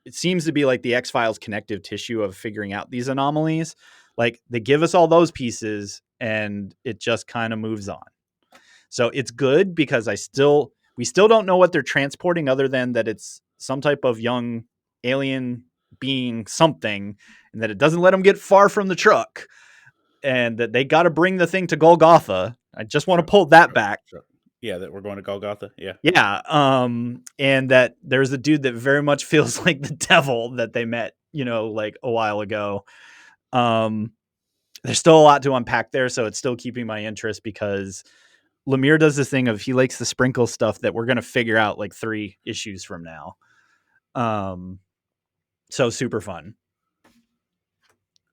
it seems to be like the X-Files connective tissue of figuring out these anomalies. Like they give us all those pieces and it just kind of moves on. So it's good because we still don't know what they're transporting other than that it's some type of young alien being something, and that it doesn't let them get far from the truck, and that they got to bring the thing to Golgotha. I just want to pull that back. Yeah, that we're going to Golgotha. Yeah. Yeah. And that there's a dude that very much feels like the devil that they met, like a while ago. There's still a lot to unpack there, so it's still keeping my interest because Lemire does this thing of he likes to sprinkle stuff that we're going to figure out like 3 issues from now. So super fun.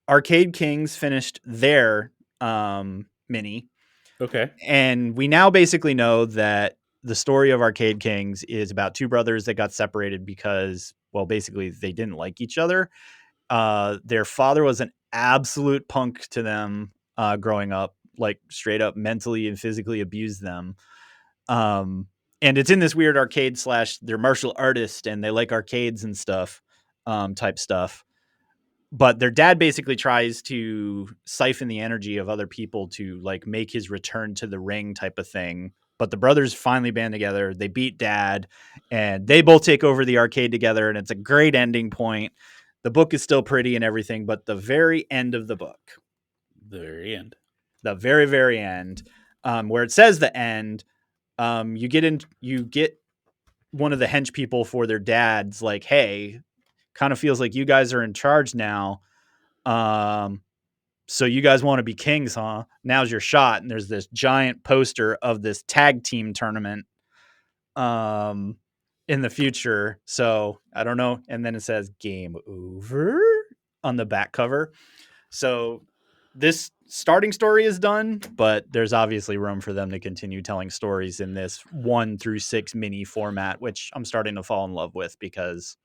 Arcade Kings finished their mini. Okay. And we now basically know that the story of Arcade Kings is about two brothers that got separated because, well, basically they didn't like each other. Their father was an absolute punk to them growing up, like straight up mentally and physically abused them. And it's in this weird arcade / they're martial artists and they like arcades and stuff, type stuff. But their dad basically tries to siphon the energy of other people to like make his return to the ring type of thing. But the brothers finally band together. They beat dad and they both take over the arcade together. And it's a great ending point. The book is still pretty and everything, but the very end of the book, The very end. the very, very end, where it says the end, you get one of the hench people for their dad's like, hey, kind of feels like you guys are in charge now. So you guys want to be kings, huh? Now's your shot. And there's this giant poster of this tag team tournament in the future. So I don't know. And then it says game over on the back cover. So this starting story is done, but there's obviously room for them to continue telling stories in this 1 through 6 mini format, which I'm starting to fall in love with because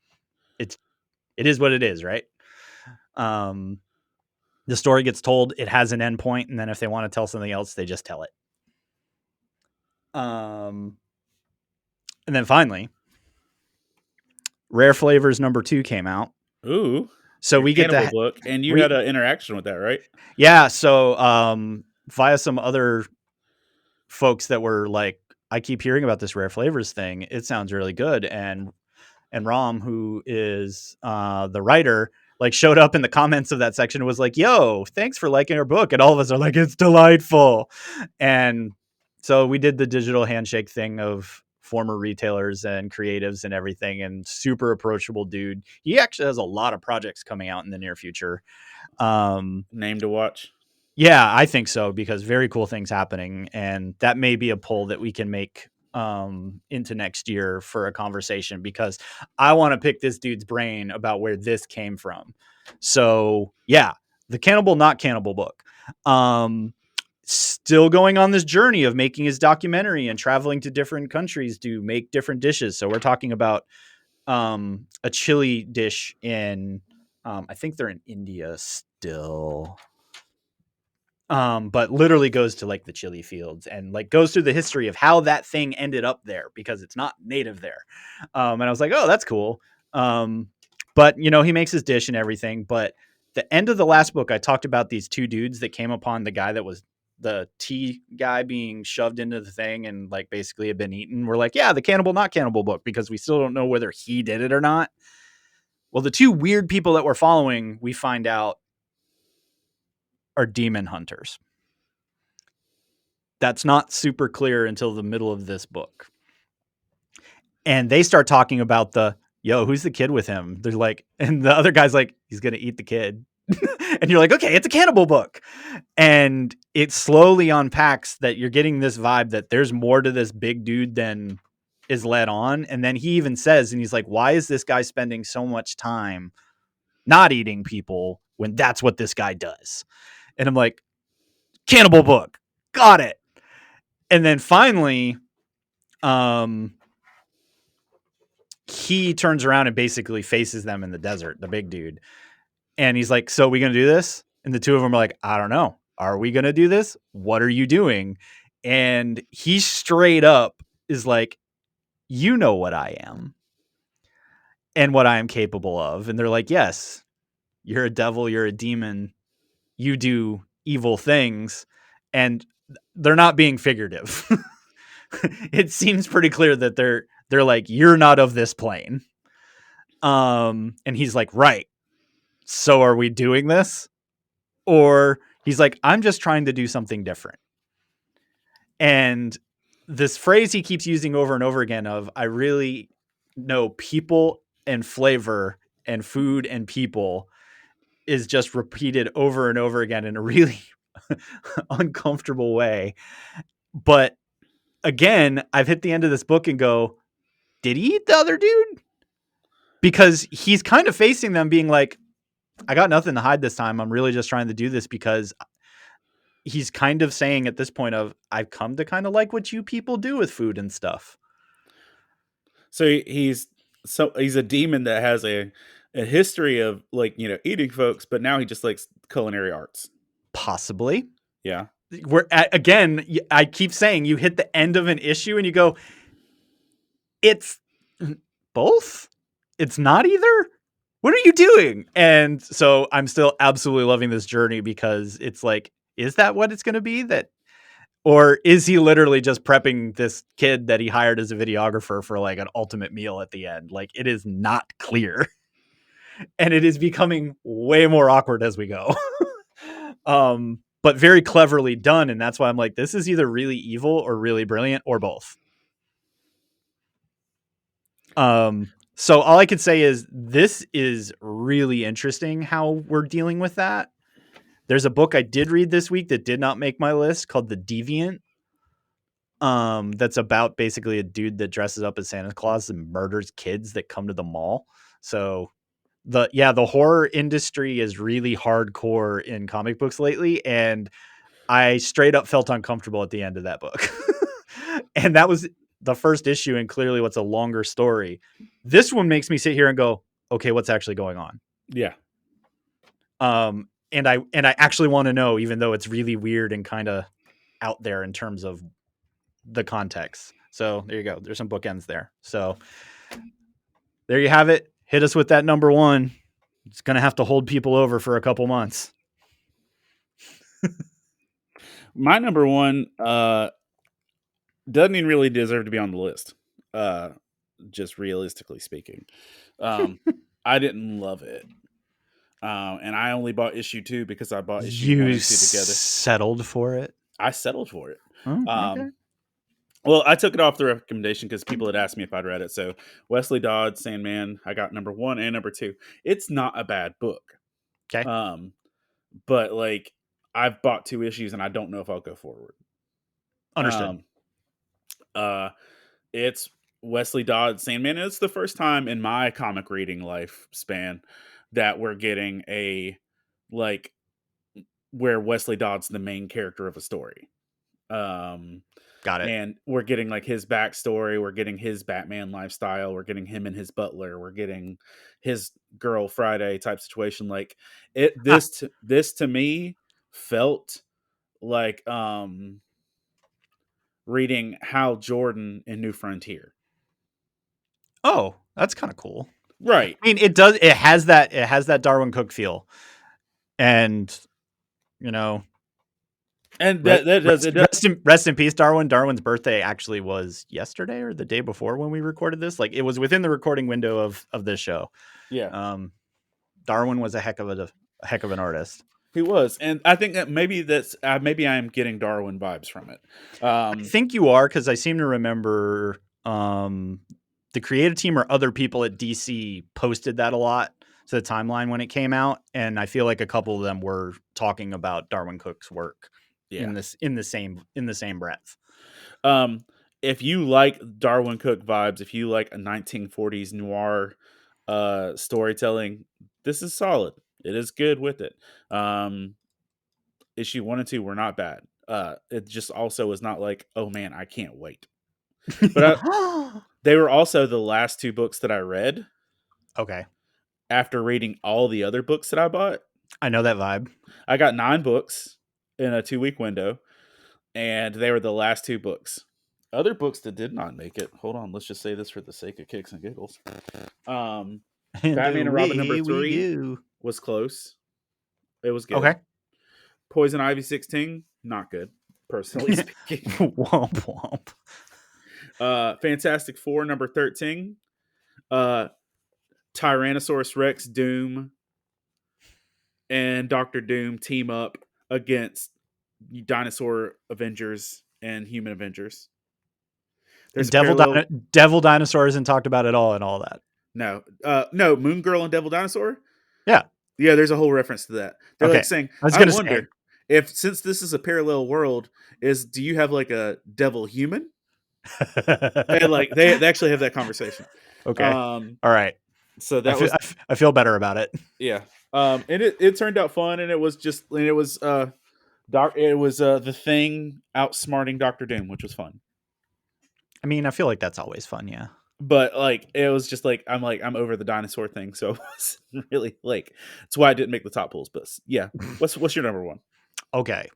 it is what it is, right? The story gets told, it has an endpoint, and then if they want to tell something else, they just tell it. And then finally, Rare Flavors #2 came out. Ooh. So we get the book, and you had an interaction with that, right? Yeah. So via some other folks that were like, I keep hearing about this Rare Flavors thing. It sounds really good. And Rom, who is the writer, like showed up in the comments of that section and was like, yo, thanks for liking our book. And all of us are like, it's delightful. And so we did the digital handshake thing of former retailers and creatives and everything, and super approachable dude. He actually has a lot of projects coming out in the near future. Name to watch. Yeah, I think so, because very cool things happening. And that may be a poll that we can make into next year for a conversation, because I want to pick this dude's brain about where this came from. So yeah, the Cannibal Not Cannibal book, still going on this journey of making his documentary and traveling to different countries to make different dishes. So we're talking about a chili dish in I think they're in India still, but literally goes to like the chili fields and like goes through the history of how that thing ended up there, because it's not native there. And I was like, oh, that's cool. But you know, he makes his dish and everything. But the end of the last book, I talked about these two dudes that came upon the guy that was the tea guy being shoved into the thing and like basically had been eaten. We're like, yeah, the Cannibal Not Cannibal book, because we still don't know whether he did it or not. Well, the two weird people that we're following, we find out, are demon hunters. That's not super clear until the middle of this book. And they start talking about who's the kid with him? They're like, and the other guy's like, he's going to eat the kid. And you're like, okay, it's a cannibal book. And it slowly unpacks that you're getting this vibe that there's more to this big dude than is led on. And then he even says, and he's like, why is this guy spending so much time not eating people when that's what this guy does? And I'm like, cannibal book. Got it. And then finally, he turns around and basically faces them in the desert, the big dude. And he's like, so are we going to do this? And the two of them are like, I don't know. Are we going to do this? What are you doing? And he straight up is like, you know what I am and what I am capable of. And they're like, yes, you're a devil. You're a demon. You do evil things. And they're not being figurative. It seems pretty clear that they're like, you're not of this plane. And he's like, right. So are we doing this? Or he's like, I'm just trying to do something different. And this phrase he keeps using over and over again of, I really know people and flavor and food and people, is just repeated over and over again in a really uncomfortable way. But again, I've hit the end of this book and go, did he eat the other dude? because he's kind of facing them being like, I got nothing to hide this time. I'm really just trying to do this because he's kind of saying at this point of, I've come to kind of like what you people do with food and stuff. So he's a demon that has a history of like, eating folks, but now he just likes culinary arts. Possibly. Yeah. Again, I keep saying you hit the end of an issue and you go, it's both. It's not either. What are you doing? And so I'm still absolutely loving this journey because it's like, is that what it's going to be? Or is he literally just prepping this kid that he hired as a videographer for like an ultimate meal at the end? Like, it is not clear. And it is becoming way more awkward as we go. But very cleverly done. And that's why I'm like, this is either really evil or really brilliant or both. So all I could say is this is really interesting how we're dealing with that. There's a book I did read this week that did not make my list called The Deviant. That's about basically a dude that dresses up as Santa Claus and murders kids that come to the mall. So the horror industry is really hardcore in comic books lately, and I straight up felt uncomfortable at the end of that book. And that was the first issue, and clearly what's a longer story. This one makes me sit here and go, okay, what's actually going on? Yeah. And I actually want to know, even though it's really weird and kind of out there in terms of the context. So there you go. There's some bookends there. So there you have it. Hit us with that number one. It's going to have to hold people over for a couple months. My number one doesn't even really deserve to be on the list. Just realistically speaking. I didn't love it. And I only bought issue 2 because I bought issue 1 and 2 together. Settled for it? I settled for it. Oh, okay. Well, I took it off the recommendation because people had asked me if I'd read it. So Wesley Dodds, Sandman, I got number 1 and number 2. It's not a bad book. Okay. But like I've bought 2 issues and I don't know if I'll go forward. Understood. It's Wesley Dodds, Sandman. It's the first time in my comic reading lifespan that we're getting a like where Wesley Dodds the main character of a story. Got it. And we're getting like his backstory. We're getting his Batman lifestyle. We're getting him and his butler. We're getting his girl Friday type situation. Like it, this to me felt like reading Hal Jordan in New Frontier. Oh, that's kind of cool. Right. I mean, it does. It has that Darwin Cook feel, and you know, and that does. Rest in peace, Darwin. Darwin's birthday actually was yesterday or the day before when we recorded this. Like it was within the recording window of this show. Yeah. Darwin was a heck of an artist. He was, and I think that maybe I am getting Darwin vibes from it. I think you are, because I seem to remember the creative team or other people at DC posted that a lot to the timeline when it came out, and I feel like a couple of them were talking about Darwin Cook's work in the same breath. If you like Darwin Cook vibes, if you like a 1940s noir storytelling, this is solid. It is good with it. Issue 1 and 2 were not bad. It just also was not like, oh man, I can't wait. But they were also the last 2 books that I read. Okay. After reading all the other books that I bought. I know that vibe. I got 9 books in a 2-week window, and they were the last 2 books. Other books that did not make it. Hold on, let's just say this for the sake of kicks and giggles. Batman and Robin number 3 was close. It was good. Okay. Poison Ivy 16, not good, personally speaking. Womp womp. Fantastic Four number 13. Tyrannosaurus Rex, Doom, and Dr. Doom team up against Dinosaur Avengers and Human Avengers. There's Devil Dinosaur isn't talked about at all and all that. No. No, Moon Girl and Devil Dinosaur? Yeah. Yeah, there's a whole reference to that. They're like saying, I wonder if, since this is a parallel world, do you have like a devil human? They actually have that conversation. Okay. All right. So that was I feel better about it. yeah. And it turned out fun, and it was the Thing outsmarting Doctor Doom, which was fun. I mean, I feel like that's always fun, yeah. But like it was just like I'm over the dinosaur thing, so it was really like that's why I didn't make the top pulls. But yeah, what's your number one? Okay,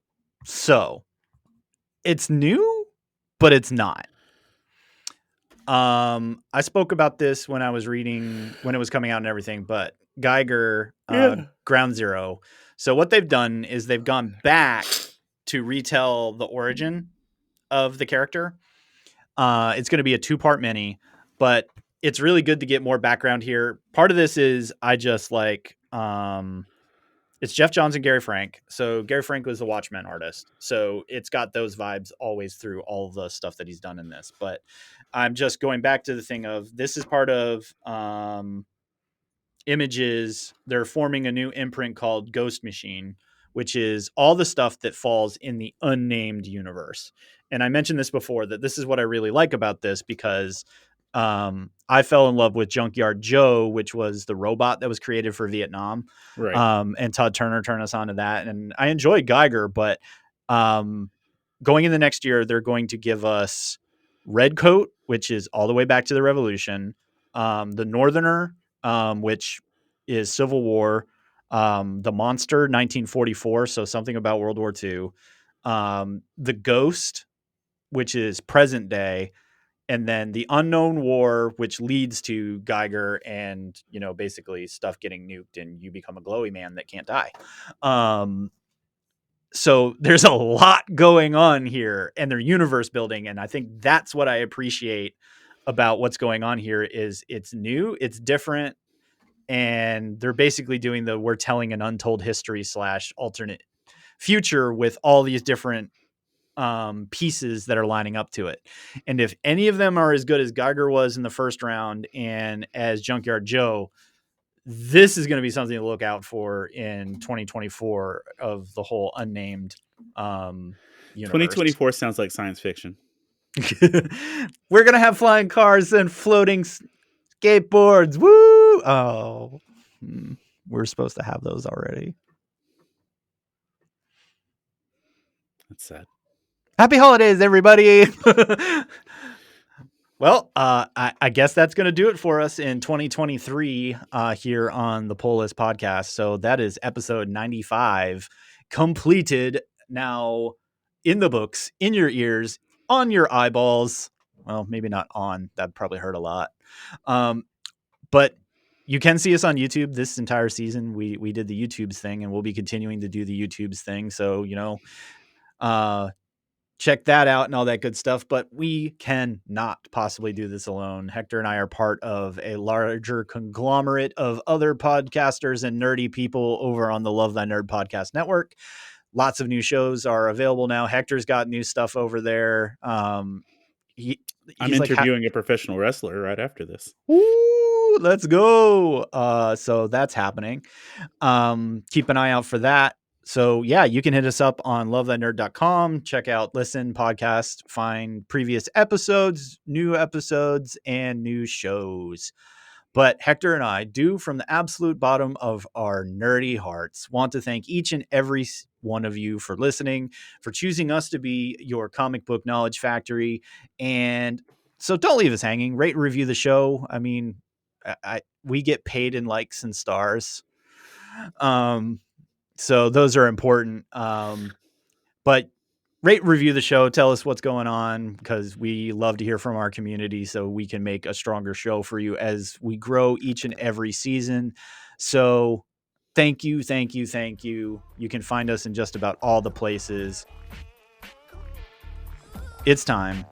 so it's new, but it's not. I spoke about this when I was reading when it was coming out and everything, but Geiger, Ground Zero. So what they've done is they've gone back to retell the origin of the character. It's going to be a 2-part mini, but it's really good to get more background here. Part of this is I just like, it's Jeff Johns and Gary Frank. So Gary Frank was the Watchmen artist. So it's got those vibes always through all the stuff that he's done in this. But I'm just going back to the thing of this is part of Images. They're forming a new imprint called Ghost Machine, which is all the stuff that falls in the unnamed universe. And I mentioned this before that this is what I really like about this because I fell in love with Junkyard Joe, which was the robot that was created for Vietnam. Right. And Todd Turner turned us on to that. And I enjoyed Geiger, but going in the next year, they're going to give us Redcoat, which is all the way back to the Revolution, the Northerner, which is Civil War, the Monster, 1944, so something about World War II, the Ghost, which is present day, and then the Unknown War, which leads to Geiger and, you know, basically stuff getting nuked and you become a glowy man that can't die. So there's a lot going on here and they're universe building. And I think that's what I appreciate about what's going on here is it's new, it's different. And they're basically doing we're telling an untold history / alternate future with all these different pieces that are lining up to it. And if any of them are as good as Geiger was in the first round and as Junkyard Joe, this is going to be something to look out for in 2024 of the whole unnamed universe. 2024 sounds like science fiction. We're going to have flying cars and floating skateboards. Woo! Oh, we're supposed to have those already. That's sad. Happy holidays, everybody. Well, I guess that's going to do it for us in 2023 here on the Pull List Podcast. So that is episode 95 completed, now in the books, in your ears, on your eyeballs. Well, maybe not on. That probably hurt a lot. But you can see us on YouTube this entire season. We did the YouTubes thing, and we'll be continuing to do the YouTubes thing. So, you know, check that out and all that good stuff. But we cannot possibly do this alone. Hector and I are part of a larger conglomerate of other podcasters and nerdy people over on the Love Thy Nerd Podcast Network. Lots of new shows are available now. Hector's got new stuff over there. I'm interviewing a professional wrestler right after this. Ooh, let's go. So that's happening. Keep an eye out for that. So yeah, you can hit us up on lovethynerd.com, check out, listen, podcast, find previous episodes, new episodes, and new shows. But Hector and I do, from the absolute bottom of our nerdy hearts, want to thank each and every one of you for listening, for choosing us to be your comic book knowledge factory. And so don't leave us hanging. Rate and review the show. I mean, we get paid in likes and stars. So those are important. But rate, review the show. Tell us what's going on because we love to hear from our community so we can make a stronger show for you as we grow each and every season. So thank you, thank you, thank you. You can find us in just about all the places. It's time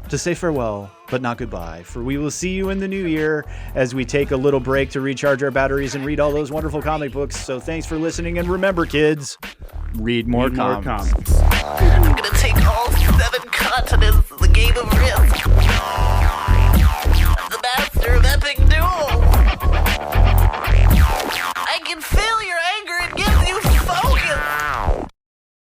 to say farewell, but not goodbye, for we will see you in the new year as we take a little break to recharge our batteries and read all those wonderful comic books. So thanks for listening, and remember, kids, read more comics. I'm gonna take all 7 continents as a game of risk.